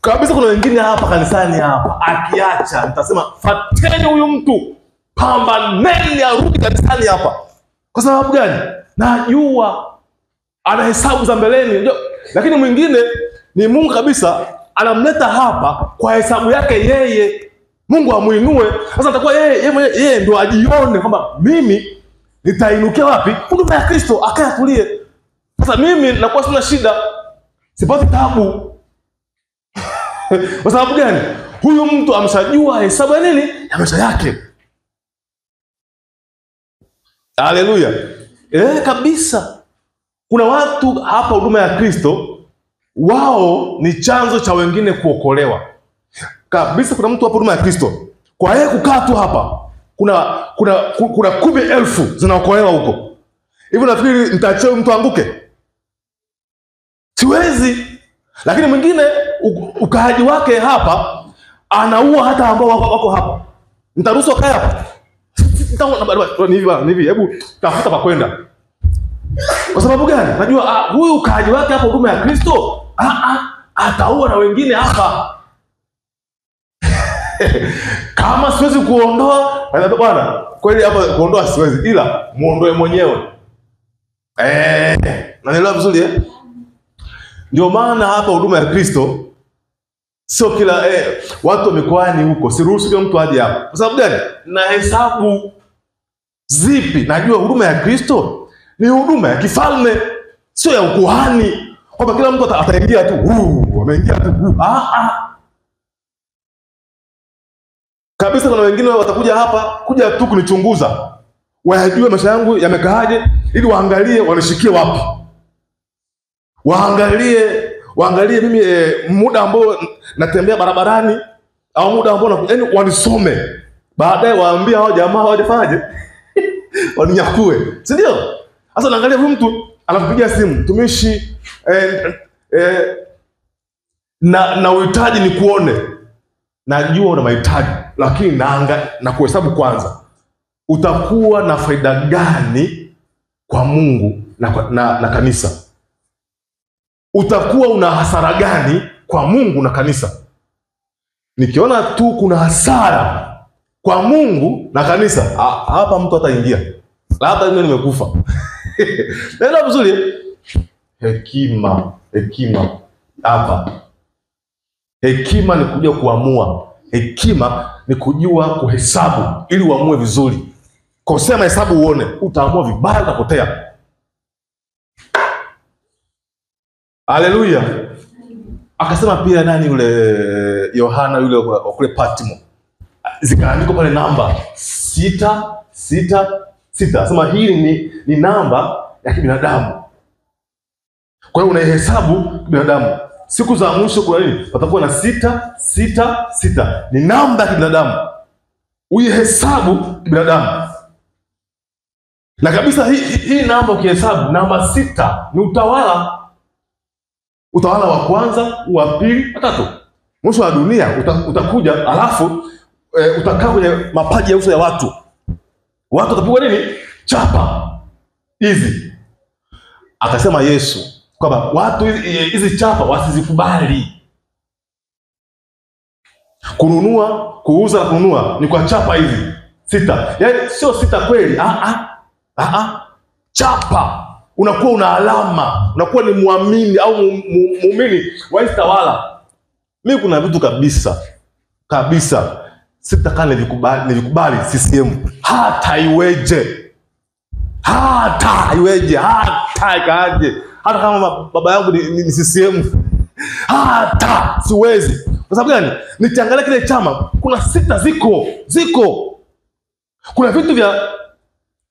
Kabisa kuna wengine hapa kanisani hapa akiacha nitasema fateni huyu mtu. Pambaneni arudi kanisani hapa. Kwa sababu gani? Najua ana hesabu za mbeleni. Lakini mwingine ni Mungu kabisa anamleta hapa kwa hesabu yake yeye. Mungu amuinue. Sasa atakuwa yeye ndio ajione kwamba mimi nitainukia wapi? Huduma ya Kristo, akayatulie. Sasa mimi nakuwa sina shida. Sipati taabu. Kwa sababu gani? Huyu mtu ameshajua hesabu ya nini? Ya maisha yake. Haleluya. Kabisa. Kuna watu hapa huduma ya Kristo, wao ni chanzo cha wengine kuokolewa. Kabisa kuna mtu hapa huduma ya Kristo, kwa yeye kukaa tu hapa, kuna 10,000 zinaokolewa huko. Hivyo nafikiri nitachia mtu anguke? Siwezi. Lakini mwingine ukaaji wake hapa anaua hata ambao wako hapa. Nitaruhusu akae hapa? Ni hivi, hebu tafuta pa kwenda. Kwa sababu gani? Najua huyu ukaaji wake hapa huduma ya Kristo, ataua na wengine hapa. Kama siwezi kuondoa, bwana, kweli hapa kuondoa siwezi, ila muondoe mwenyewe. Naelewa vizuri Ndio maana hapa huduma ya Kristo sio kila watu mikoani huko, siruhusu kila mtu aje hapa. Kwa sababu gani? Na hesabu zipi? Najua huduma ya Kristo ni huduma ya kifalme, sio ya ukuhani. Kwamba kila mtu ataingia tu, ameingia tu. Kabisa kuna wengine watakuja hapa kuja tu kunichunguza. Wajue maisha yangu yamekaaje ili waangalie wanishikie wapi. Waangalie mimi muda ambao natembea barabarani au muda ambao wanisome. Baadaye waambie hao jamaa wajefaje? Waninyakue. Si ndio? Sasa naangalia huyu mtu anakupigia simu, mtumishi na uhitaji ni kuone. Najua una mahitaji, lakini na kuhesabu kwanza. Utakuwa na faida gani kwa Mungu na kanisa? Utakuwa una hasara gani kwa Mungu na kanisa? Nikiona tu kuna hasara kwa Mungu na kanisa, hapa mtu ataingia. Labda mimi nimekufa. Ndio vizuri. hekima hapa. Hekima ni kujua kuamua. Hekima ni kujua kuhesabu ili uamue vizuri. Kosea mahesabu uone, utaamua vibaya, utapotea. Haleluya. Akasema pia nani yule Yohana yule kule Patmo, zikaandikwa pale namba 666. Asema hii ni namba ya kibinadamu. Kwa hiyo unaihesabu binadamu. Siku za mwisho kwa nini? Patakuwa na 666. Ni namba ya kibinadamu. Uihesabu binadamu. Na kabisa hii namba ukihesabu, namba 6 ni utawala. Utawala wa kwanza, wa pili, wa tatu. Mwisho wa dunia utakuja, alafu utakaa kwenye mapaji ya uso ya watu. Watu watapigwa nini? Chapa hizi. Akasema Yesu kwamba watu hizi chapa wasizikubali. Kununua, kuuza na kununua ni kwa chapa hizi 6. Yaani sio 6 kweli. Chapa. Unakuwa una alama, unakuwa ni muamini au muumini wa hizi tawala. Mimi kuna vitu kabisa sitakana nivikubali CCM. Hata iweje, hata ikaje, hata kama baba yangu ni CCM, hata siwezi. Kwa sababu gani? Nikiangalia kile chama, kuna 6 ziko. Kuna vitu vya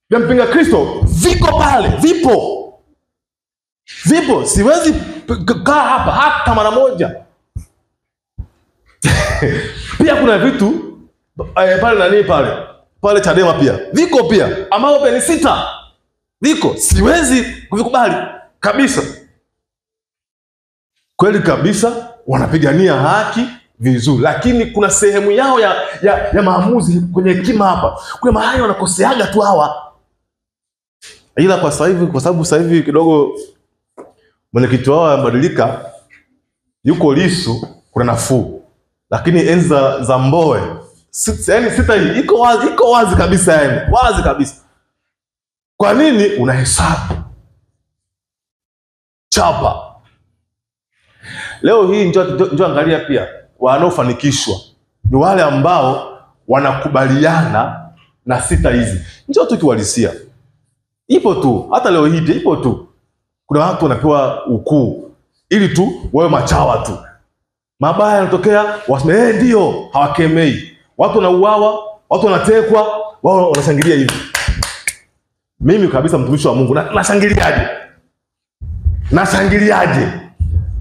mpinga Kristo viko pale, vipo. Siwezi kaa hapa hata mara moja. Pia kuna vitu pale pale Chadema pia viko pia, ambao pia ni 6 viko. Siwezi kuvikubali kabisa. Kweli kabisa, wanapigania haki vizuri, lakini kuna sehemu yao ya maamuzi kwenye hekima hapa. Kuna mahali wanakoseaga tu hawa. Ila kwa sababu sasa hivi kidogo mwenyekiti wao amebadilika, yuko Lissu, kuna nafuu. Lakini enzi za Mbowe, yaani 6 hii iko wazi kabisa, yaani wazi kabisa. Kwa nini? Unahesabu chapa. Leo hii njoo angalia pia wanaofanikishwa ni wale ambao wanakubaliana na 6 hizi. Njoo tu kiwalisia. Ipo tu, hata leo hii ipo tu. Kuna watu wanapewa ukuu ili tu wawe machawa tu. Mabaya yanatokea, waseme ndio, hawakemei. Watu wanauawa, watu wanatekwa, wao wanashangilia hivi. Mimi kabisa mtumishi wa Mungu, nashangiliaje?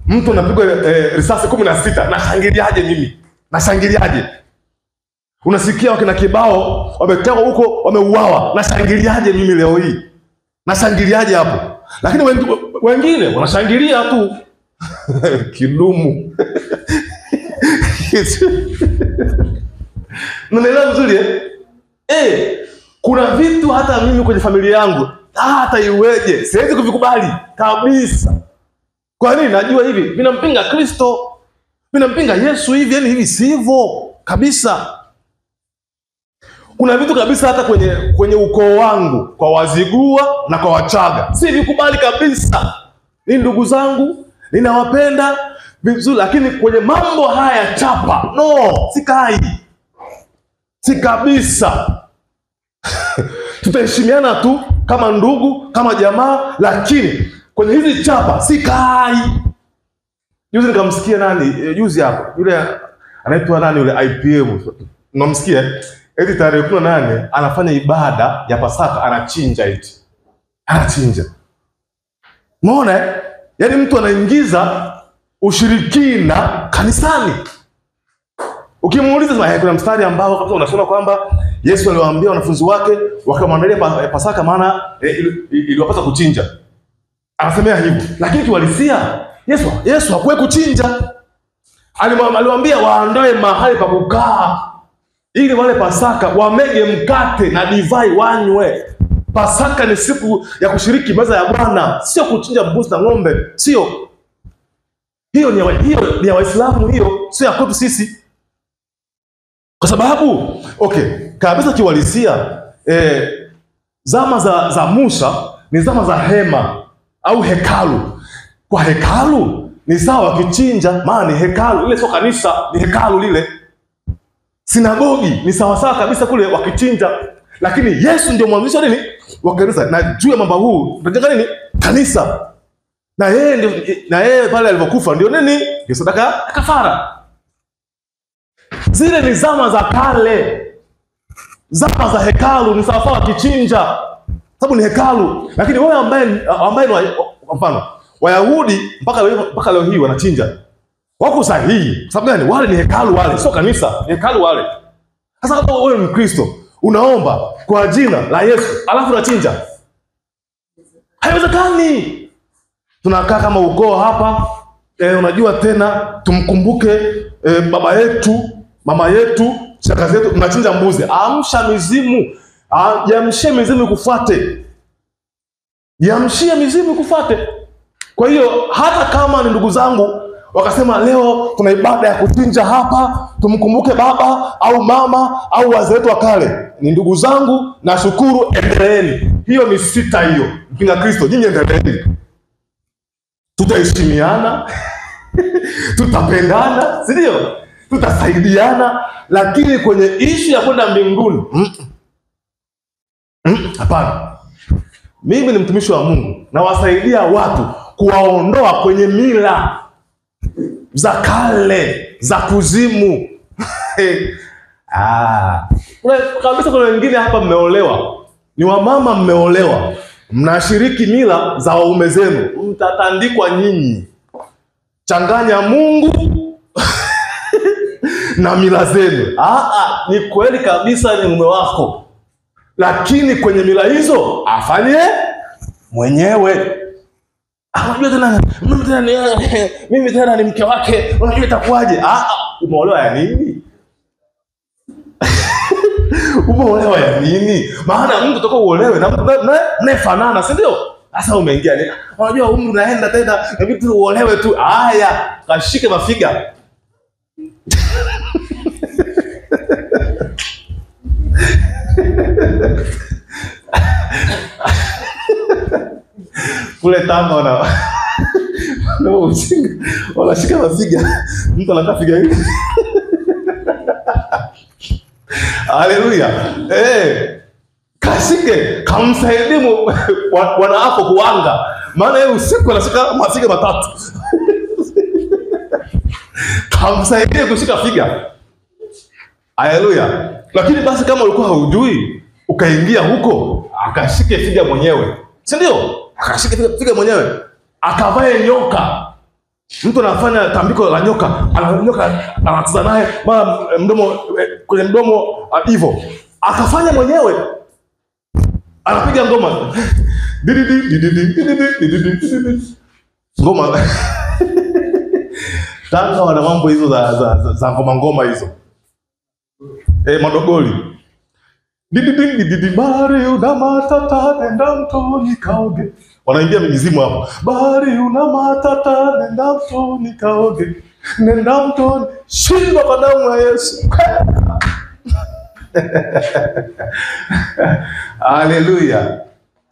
Mtu anapigwa risasi 16, nashangiliaje mimi? Nashangiliaje? Unasikia wakina Kibao wametekwa huko, wameuawa. Nashangiliaje mimi leo hii? Nashangiliaje hapo? Lakini wengine wanashangilia tu. Kidumu. Unaelewa vizuri kuna vitu hata mimi kwenye familia yangu hata iweje siwezi kuvikubali kabisa. Kwa nini? Najua hivi vinampinga Kristo, vinampinga Yesu hivi, yani hivi sivyo kabisa. Kuna vitu kabisa hata kwenye ukoo wangu, kwa Wazigua na kwa Wachaga, si vikubali kabisa. Ni ndugu zangu, ninawapenda vizuri, lakini kwenye mambo haya chapa, no, sikai. Si kabisa. Tutaheshimiana tu kama ndugu, kama jamaa, lakini kwenye hizi chapa sikai. Juzi nikamsikia juzi hapo, yule anaitwa yule IPM. Unamsikia? Eti tarehe 18 anafanya ibada ya Pasaka, anachinja Anachinja. Umeona? Yaani mtu anaingiza ushirikina kanisani. Ukimuuliza kuna mstari ambao kabisa unasema kwamba Yesu aliwaambia wanafunzi wake wakamwandalia Pasaka maana iliwapasa kuchinja. Anasemea hivyo. Lakini kiwalisia Yesu hakuwahi kuchinja. Aliwaambia waandae mahali pa kukaa ili wale Pasaka wamege mkate na divai wanywe. Pasaka ni siku ya kushiriki meza ya Bwana, sio kuchinja mbuzi na ng'ombe, sio. Hiyo ni ya Waislamu, hiyo sio ya kwetu sisi. Kwa sababu kabisa kiwalisia zama za Musa ni zama za hema au hekalu. kwa hekalu ni sawa wakichinja, maana ni hekalu. Ile sio kanisa, ni hekalu lile. Sinagogi ni sawa sawa kabisa kule wakichinja. Lakini Yesu ndio mwanzilishi wa nini? Wa kanisa. Na juu ya mambo huu tunajenga nini? Kanisa. Na yeye pale alipokufa ndio nini? Ndio sadaka kafara. Zile ni zama za kale. Zama za hekalu ni sawa sawa wakichinja. Sababu ni hekalu. Lakini wewe ambaye kwa mfano Wayahudi mpaka leo hii wanachinja. Wako sahihi. Sababu gani? Wale ni hekalu wale, sio kanisa, ni hekalu wale. Sasa kama wewe ni Mkristo, unaomba kwa jina la Yesu, alafu unachinja. Haiwezekani. Tunakaa kama ukoo hapa, unajua tena tumkumbuke baba yetu, mama yetu, shangazi yetu, tunachinja mbuzi. Amsha mizimu. Jamshie mizimu kufuate. Jamshie mizimu kufuate. Kwa hiyo hata kama ni ndugu zangu wakasema leo tuna ibada ya kuchinja hapa, tumkumbuke baba au mama au wazee wetu wa kale, ni ndugu zangu, na shukuru, endeleeni. Hiyo ni sita hiyo. Mpinga Kristo, nyinyi endeleeni. Tutaheshimiana, tutapendana, si ndio? Tutasaidiana, lakini kwenye ishu ya kwenda mbinguni, hapana. Mimi ni mtumishi wa Mungu na wasaidia watu kuwaondoa kwenye mila za kale, za kuzimu. Kabisa kuna wengine hapa mmeolewa. Ni wamama mmeolewa. Mnashiriki mila za waume zenu. Mtatandikwa nyinyi. Changanya Mungu na mila zenu. Ni kweli kabisa ni mume wako. Lakini kwenye mila hizo afanye mwenyewe. Unajua tena mimi tena ni mke wake, unajua itakuwaje? Umeolewa ya nini? Umeolewa ya nini? Maana mtu toka uolewe na mnafanana, si ndio? Sasa umeingia nini? Unajua umri unaenda tena, inabidi tu uolewe tu. Haya, kashike mafiga. Kule Tanga wanashika mafiga. Mtu anakaa figa hivi. Haleluya. Kashike, kamsaidie bwana wako kuanga. Maana yeye usiku anashika mafiga matatu. Kamsaidie kushika figa. Haleluya. Lakini basi kama ulikuwa hujui, ukaingia huko, akashike figa mwenyewe. Si ndio? Akashike figa mwenyewe. Akavae nyoka. Mtu anafanya tambiko la nyoka, nyoka anacheza naye, mara mdomo kwenye mdomo hivyo. Akafanya mwenyewe. Anapiga ngoma. Ngoma. Tanga wana mambo hizo za ngoma hizo. Madogoli. Bari una matata nenda mtoni kaoge. Wanaingia mizimu hapo. Bari una matata nenda mtoni kaoge. Nenda mtoni shindwa kwa damu ya Yesu. Haleluya.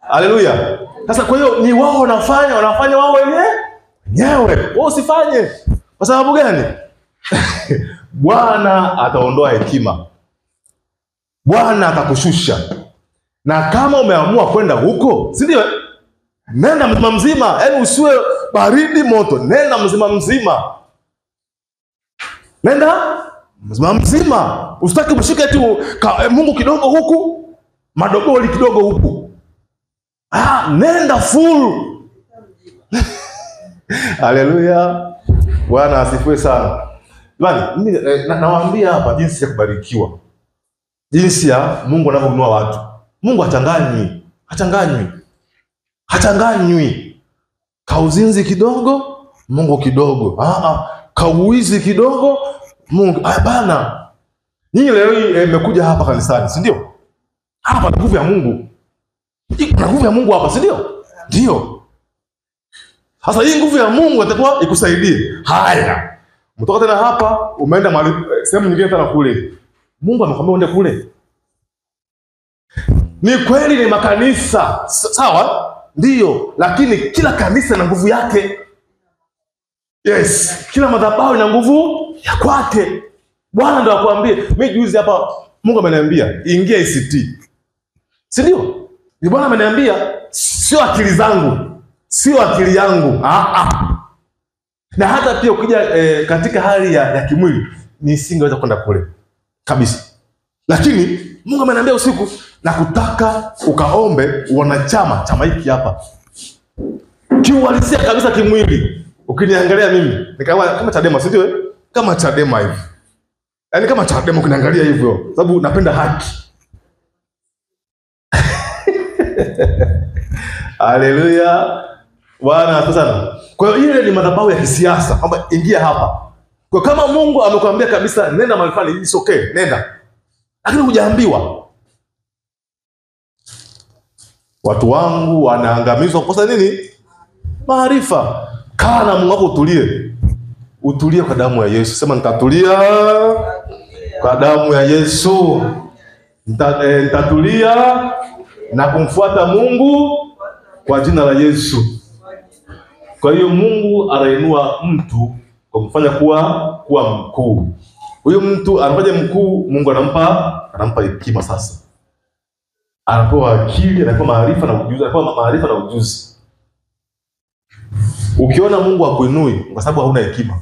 Haleluya. Sasa kwa hiyo ni wao wanafanya wao wenyewe. Wao usifanye. Kwa sababu gani? Bwana ataondoa hekima. Bwana atakushusha. Na kama umeamua kwenda huko, si ndio? Nenda mzima mzima, yaani usiwe baridi moto, nenda mzima mzima. Nenda mzima mzima. Usitaki mshike tu Mungu kidogo huku, madogoli kidogo huku. Nenda full. Haleluya. Bwana asifiwe sana. Bwana, mimi nawaambia hapa jinsi ya kubarikiwa. Jinsi ya Mungu anavyonunua watu. Mungu hachanganywi. Kauzinzi kidogo, Mungu kidogo. Kauizi kidogo, Mungu. Bana. Nyinyi leo hii mmekuja hapa kanisani, si ndio? Hapa ni nguvu ya Mungu. Kuna nguvu ya Mungu hapa, si ndio? Ndio. Sasa hii nguvu ya Mungu itakuwa ikusaidie. Haya. Mtoka tena hapa, umeenda mahali sehemu nyingine tena kule. Mungu amekwambia uende kule. Ni kweli ni makanisa, sawa? Ndio, lakini kila kanisa na nguvu yake. Yes, kila madhabahu ina nguvu ya kwake. Bwana ndo akwambie. Mimi juzi hapa Mungu ameniambia ingia ICT. Si ndio? Ni Bwana ameniambia, sio akili zangu, sio akili yangu. Na hata pia ukija katika hali ya kimwili nisingeweza kwenda kule kabisa. Lakini Mungu ameniambia usiku na kutaka ukaombe wanachama chama hiki hapa. Kiuhalisia kabisa kimwili. Ukiniangalia mimi ni kama Chadema, si ndio? Kama Chadema hivi. Yaani kama Chadema ukiniangalia hivyo, sababu napenda haki. Haleluya. Bwana asifiwe sana. Kwa hiyo ile ni madhabahu ya kisiasa, kwamba ingia hapa. Kwa kama Mungu amekwambia kabisa nenda mahali fulani, it's okay, nenda. Lakini hujaambiwa. Watu wangu wanaangamizwa kwa kosa nini? Maarifa. Kaa na Mungu wako utulie. Utulie kwa damu ya Yesu. Sema nitatulia kwa damu ya Yesu. Nitatulia na kumfuata Mungu kwa jina la Yesu. Kwa hiyo Mungu anainua mtu kwa kumfanya kuwa mkuu. Huyo mtu anafanya mkuu, Mungu anampa hekima sasa. Anapewa akili, anapewa maarifa na ujuzi, Ukiona Mungu hakuinui kwa sababu hauna hekima.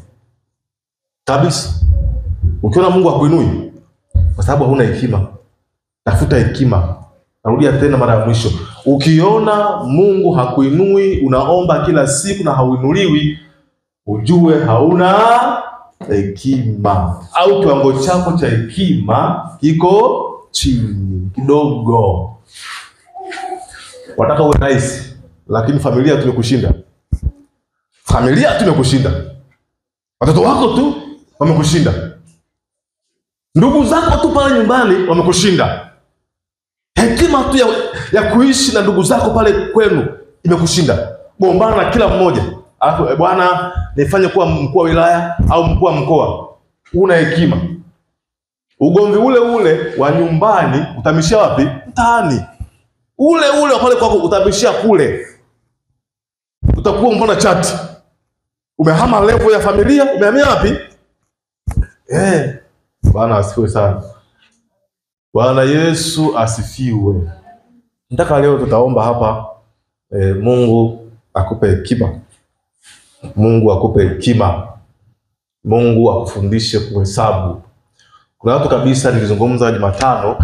Kabisa. Ukiona Mungu hakuinui kwa sababu hauna hekima, tafuta hekima. Narudia tena mara ya mwisho. Ukiona Mungu hakuinui, unaomba kila siku na hauinuliwi, ujue hauna hekima. Au kiwango chako cha hekima kiko chini kidogo. Wataka uwe nice, lakini familia tumekushinda. Familia tumekushinda. Watoto wako tu wamekushinda. Ndugu zako tu pale nyumbani wamekushinda. Hekima tu ya kuishi na ndugu zako pale kwenu imekushinda. Gombana na kila mmoja. Alafu bwana nifanye kuwa mkuu wa wilaya au mkuu wa mkoa. Una hekima. Ugomvi ule wa nyumbani utamishia wapi? Mtaani. Ule pale kwako utamishia kule. Utakuwa mbona chati. Umehama level ya familia, umehamia wapi? Bwana asifiwe sana. Bwana Yesu asifiwe. Nataka leo tutaomba hapa Mungu akupe hekima. Mungu akupe hekima. Mungu akufundishe kuhesabu. Kuna watu kabisa nilizungumza Jumatano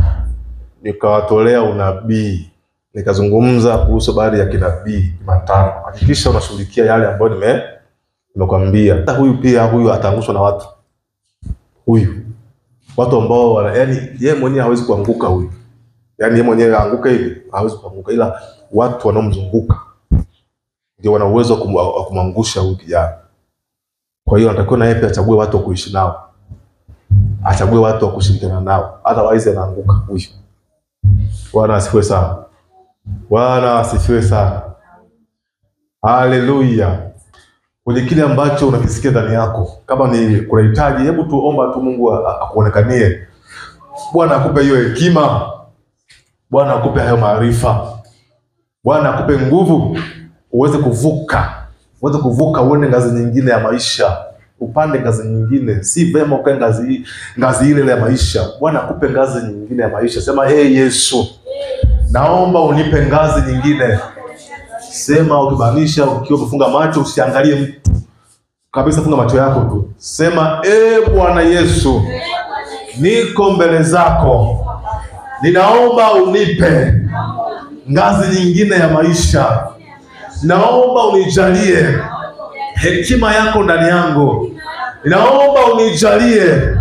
nikawatolea unabii. Nikazungumza kuhusu habari ya kinabii Jumatano. Hakikisha unashughulikia yale ambayo nimekwambia. Hata huyu ataangushwa na watu. Watu ambao yani yeye mwenyewe hawezi kuanguka huyu. Yani yeye mwenyewe aanguke hivi, hawezi kuanguka, ila watu wanaomzunguka ndio wana uwezo wa kumangusha huyu kijana. Kwa hiyo anatakiwa na yeye pia achague watu wa kuishi nao. Achague watu wa kushirikiana nao. Otherwise anaanguka huyu. Bwana asifiwe sana. Bwana asifiwe sana. Haleluya. Kwenye kile ambacho unakisikia ndani yako, kama ni kunahitaji, hebu tuomba tu Mungu akuonekanie. Bwana akupe hiyo hekima. Bwana akupe hayo maarifa. Bwana akupe nguvu uweze kuvuka. Uende ngazi nyingine ya maisha. Upande ngazi nyingine. Si vema ukae ngazi ile ya maisha. Bwana akupe ngazi nyingine ya maisha. Sema Yesu, naomba unipe ngazi nyingine. Sema ukibanisha, ukiwa umefunga macho, usiangalie mtu. Kabisa funga macho yako tu. Sema Bwana Yesu, niko mbele zako. Ninaomba unipe ngazi nyingine ya maisha. Naomba unijalie hekima yako ndani yangu. Ninaomba unijalie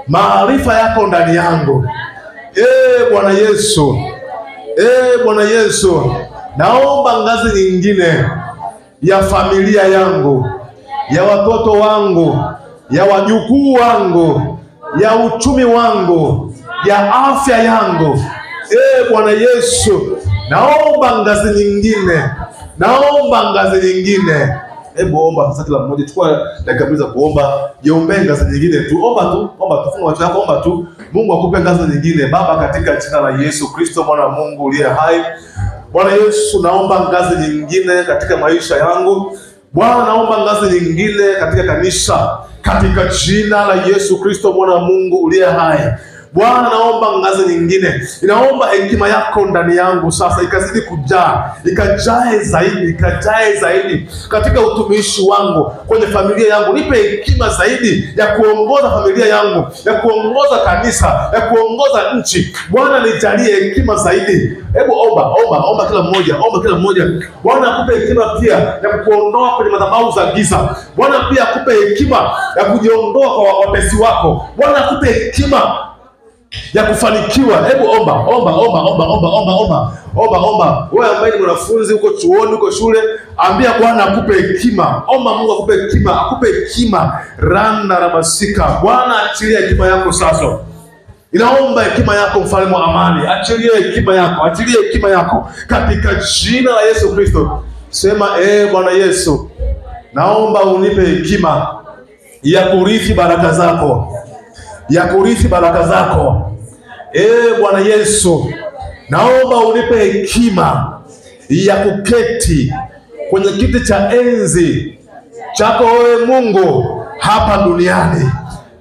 maarifa yako ndani yangu. Bwana Yesu. Bwana Yesu. Naomba ngazi nyingine ya familia yangu, ya watoto wangu, ya wajukuu wangu, ya uchumi wangu, ya afya yangu. Bwana Yesu, naomba ngazi nyingine. Naomba ngazi nyingine. Hebu omba sasa, kila mmoja chukua dakika mbili za kuomba. Jiombee ngazi nyingine tu. Omba tu, funga macho yako, omba tu. Mungu akupe ngazi nyingine. Baba, katika jina la Yesu Kristo mwana wa Mungu uliye hai, Bwana Yesu, naomba ngazi nyingine katika maisha yangu. Bwana naomba ngazi nyingine katika kanisa, katika jina la Yesu Kristo mwana wa Mungu uliye hai. Bwana naomba ngazi nyingine. Ninaomba hekima yako ndani yangu sasa ikazidi kujaa, ikajae zaidi katika utumishi wangu, kwenye familia yangu. Nipe hekima zaidi ya kuongoza familia yangu, ya kuongoza kanisa, ya kuongoza nchi. Bwana nijalie hekima zaidi. Hebu omba kila mmoja. Bwana akupe hekima pia ya kuondoa kwenye madhabahu za giza. Bwana pia akupe hekima ya kujiondoa kwa watesi wako. Bwana akupe hekima ya kufanikiwa. Hebu omba. Wewe ambaye ni mwanafunzi uko chuoni, uko shule, ambia Bwana akupe hekima. Omba Mungu akupe hekima. Randa rabasika. Bwana achilia hekima yako sasa. Inaomba hekima yako, mfalme wa amani. Achilia hekima yako katika jina la Yesu Kristo. Sema Bwana Yesu, naomba unipe hekima ya kurithi baraka zako. Bwana Yesu, naomba unipe hekima ya kuketi kwenye kiti cha enzi chako wewe Mungu hapa duniani.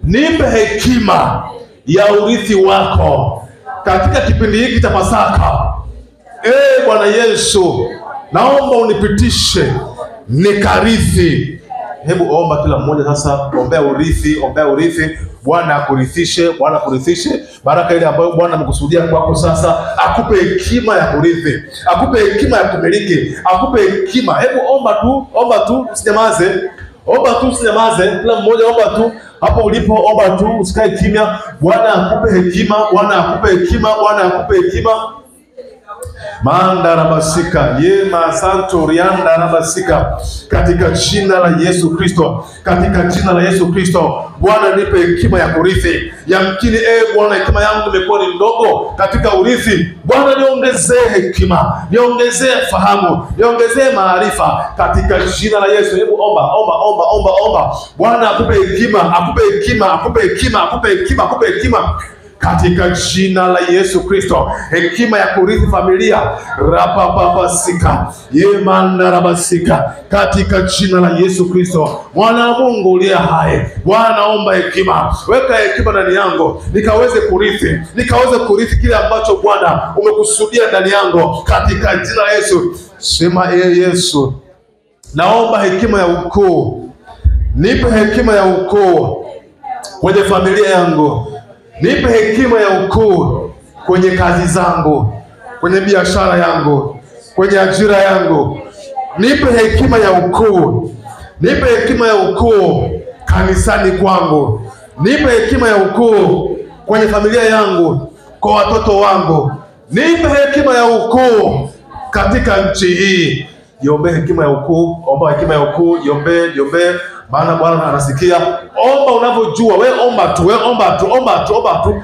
Nipe hekima ya urithi wako katika kipindi hiki cha Pasaka. Bwana Yesu, naomba unipitishe nikarithi. Hebu omba kila mmoja sasa, ombea urithi. Bwana akurithishe, baraka ile ambayo Bwana amekusudia kwako sasa. Akupe hekima ya kurithi, akupe hekima ya kumiliki, akupe hekima. Hebu omba tu, usinyamaze. Kila mmoja omba tu hapo ulipo, omba tu, usikae kimya. Bwana akupe hekima. Manda rabasika yema santo rianda rabasika, katika jina la Yesu Kristo. Bwana nipe hekima ya kurithi. Yamkini Bwana hekima yangu imekuwa ni ndogo katika urithi. Bwana niongezee hekima, niongezee fahamu, niongezee maarifa katika jina la Yesu. Hebu omba. Bwana akupe hekima katika jina la Yesu Kristo, hekima ya kurithi familia. Rapapapasika yemanda rabasika, katika jina la Yesu Kristo mwana wa Mungu uliye hai. Bwana naomba hekima, weka hekima ndani yangu nikaweze kurithi kile ambacho Bwana umekusudia ndani yangu katika jina la Yesu. Sema Yesu, naomba hekima ya ukuu. Nipe hekima ya ukuu kwenye familia yangu. Nipe hekima ya ukuu kwenye kazi zangu, kwenye biashara yangu, kwenye ajira yangu. Nipe hekima ya ukuu kanisani kwangu. Nipe hekima ya ukuu kwenye familia yangu, kwa watoto wangu. Nipe hekima ya ukuu katika nchi hii. Jiombee hekima ya ukuu, omba hekima ya ukuu, jiombee. Maana Bwana anasikia. Omba unavyojua, wewe omba tu.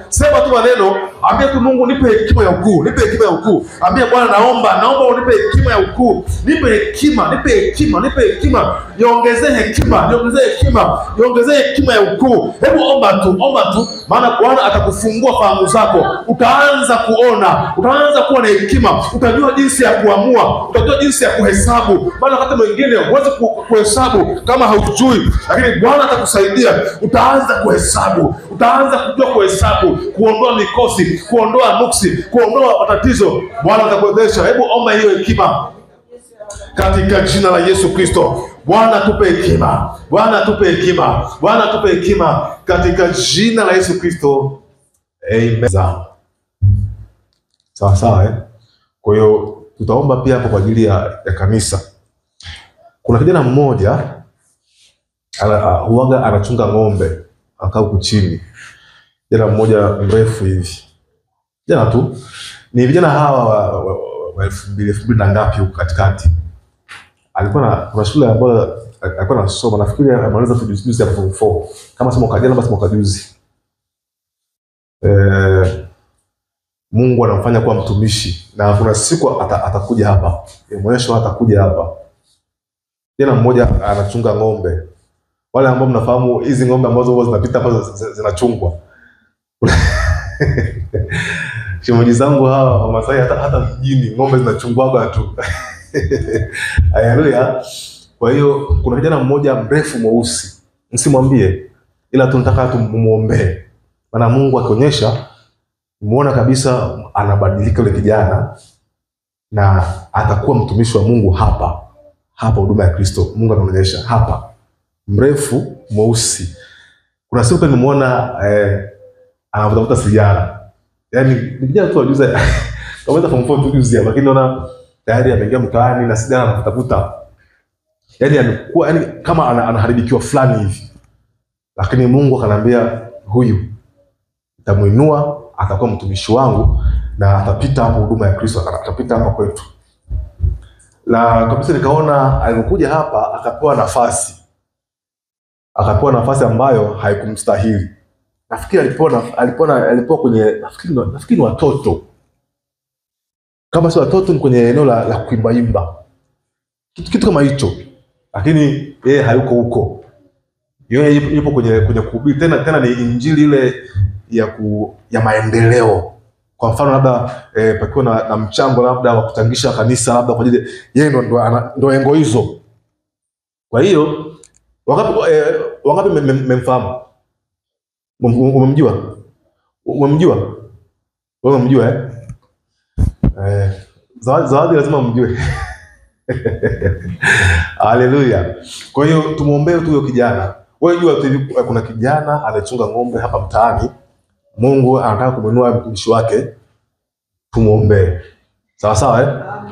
Sema tu maneno, ambia tu Mungu nipe hekima ya ukuu. Ambia Bwana naomba unipe hekima ya ukuu. Nipe hekima. Niongezee hekima ya ukuu. Hebu omba tu. Maana Bwana atakufungua fahamu zako. Utaanza kuwa na hekima. Utajua jinsi ya kuamua, utajua jinsi ya kuhesabu. Maana wakati mwingine huwezi kuhesabu kama haujui. Lakini Bwana atakusaidia. Utaanza kuhesabu, utaanza kujua kuhesabu, kuondoa mikosi, kuondoa nuksi, kuondoa matatizo. Bwana atakuwezesha. Hebu omba hiyo hekima katika jina la Yesu Kristo. Bwana tupe hekima katika jina la Yesu Kristo. Amen. Sawa. Kwa hiyo tutaomba pia hapo kwa ajili ya kanisa. Kuna kijana mmoja huaga anachunga ng'ombe, akaa huku chini. Jana mmoja mrefu hivi. Jana tu ni vijana hawa wa 2000 na ngapi huko katikati. Kuna shule ambayo alikuwa anasoma, nafikiri amaliza juzi ya form 4. Kama sema kajana basi mwaka juzi. Mungu anamfanya kuwa mtumishi na kuna siku atakuja hapa. Mwisho atakuja hapa. Jana mmoja anachunga ng'ombe. Wale ambao mnafahamu hizi ng'ombe ambazo huwa zinapita hapa zinachungwa. Shemeji zangu hawa Wamasai hata mjini ng'ombe zinachungwaga tu. Haleluya. Kwa hiyo kuna kijana mmoja mrefu mweusi, msimwambie, ila tunataka tumuombee. Maana Mungu akionyesha, muona kabisa anabadilika yule kijana na atakuwa mtumishi wa Mungu hapa huduma ya Kristo. Mungu anaonyesha hapa, mrefu mweusi. Kuna siku nimemuona anavuta sigara. Yaani nikija tu ajuza kama form 4 tu juzi, lakini naona tayari ameingia mtaani na sigara anatafuta. Yaani alikuwa kama anaharibikiwa fulani hivi. Lakini Mungu akanambia, huyu nitamuinua, atakuwa mtumishi wangu na atapita hapo huduma ya Kristo, atapita hapa kwetu. Na kabisa nikaona alipokuja hapa akapewa nafasi ambayo haikumstahili. Nafikiri alipewa kwenye nafikiri watoto. Kama si watoto, ni kwenye eneo la kuimba. Kitu kama hicho. Lakini yeye hayuko huko. Yeye yupo kwenye kuhubiri, tena ni injili ile ya maendeleo. Kwa mfano labda pakiwa na mchango labda wa kuchangisha kanisa labda kwa ajili yeye ndo engo hizo. Kwa hiyo wangapi mmemfahamu? Umemjua? Wewe umemjua Zawadi lazima umjue. Haleluya. Kwa hiyo tumuombee tu huyo kijana. Wewe jua kuna kijana anachunga ng'ombe hapa mtaani. Mungu anataka kumuinua mtumishi wake. Tumuombee. Sawa sawa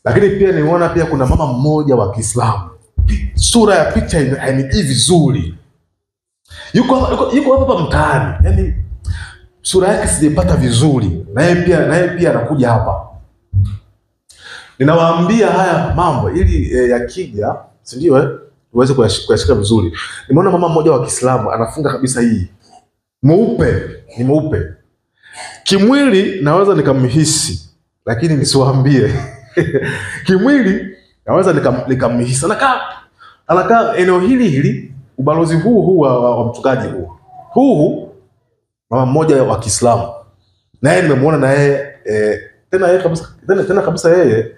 Lakini pia niona pia kuna mama mmoja wa Kiislamu. Sura ya picha hainijii vizuri. Yuko hapa mtaani. Yaani sura yake sijaipata vizuri. Na yeye pia anakuja hapa. Ninawaambia haya mambo ili yakija, si ndio uweze kuyashika vizuri. Nimeona mama mmoja wa Kiislamu anafunga kabisa hii. Ni mweupe. Kimwili naweza nikamhisi, lakini nisiwaambie. Kimwili naweza nikamhisi. Anakaa eneo hili, ubalozi huu wa mchungaji huu. Mama mmoja wa Kiislamu. Na yeye nimemuona na yeye tena kabisa yeye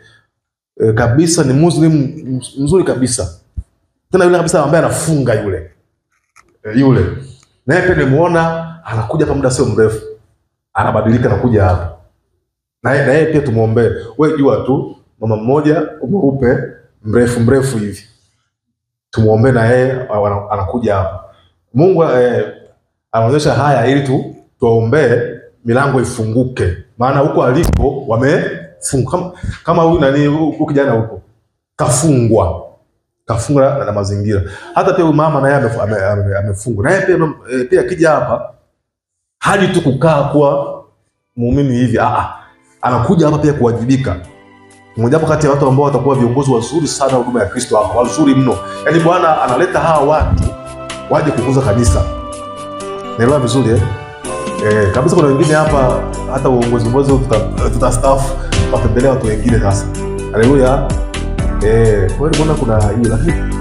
kabisa ni Muslim mzuri kabisa. Tena yule kabisa ambaye anafunga yule. Na yeye pia nimemuona anakuja hapa muda sio mrefu. Anabadilika na kuja hapa. Na yeye pia tumuombee. Wewe jua tu mama mmoja mweupe mrefu hivi. Tumuombee na yeye anakuja hapa. Mungu anaonyesha haya ili tuombee milango ifunguke. Maana huko alipo wamefunga kama huyu kijana huko kafungwa na mazingira. Hata pia huyu mama naye amefungwa. Naye pia akija hapa hadi tu kukaa kuwa muumini hivi. Anakuja hapa pia kuwajibika. Mmoja kati ya watu ambao watakuwa viongozi wazuri sana huduma ya Kristo hapa, wazuri mno. Yaani Bwana analeta hawa watu waje kukuza kanisa. Naelewa vizuri kabisa. Kuna wengine hapa hata uongozi tutastaafu, wataendelea watu wengine sasa. Haleluya. Kwa hiyo mbona kuna hiyo, lakini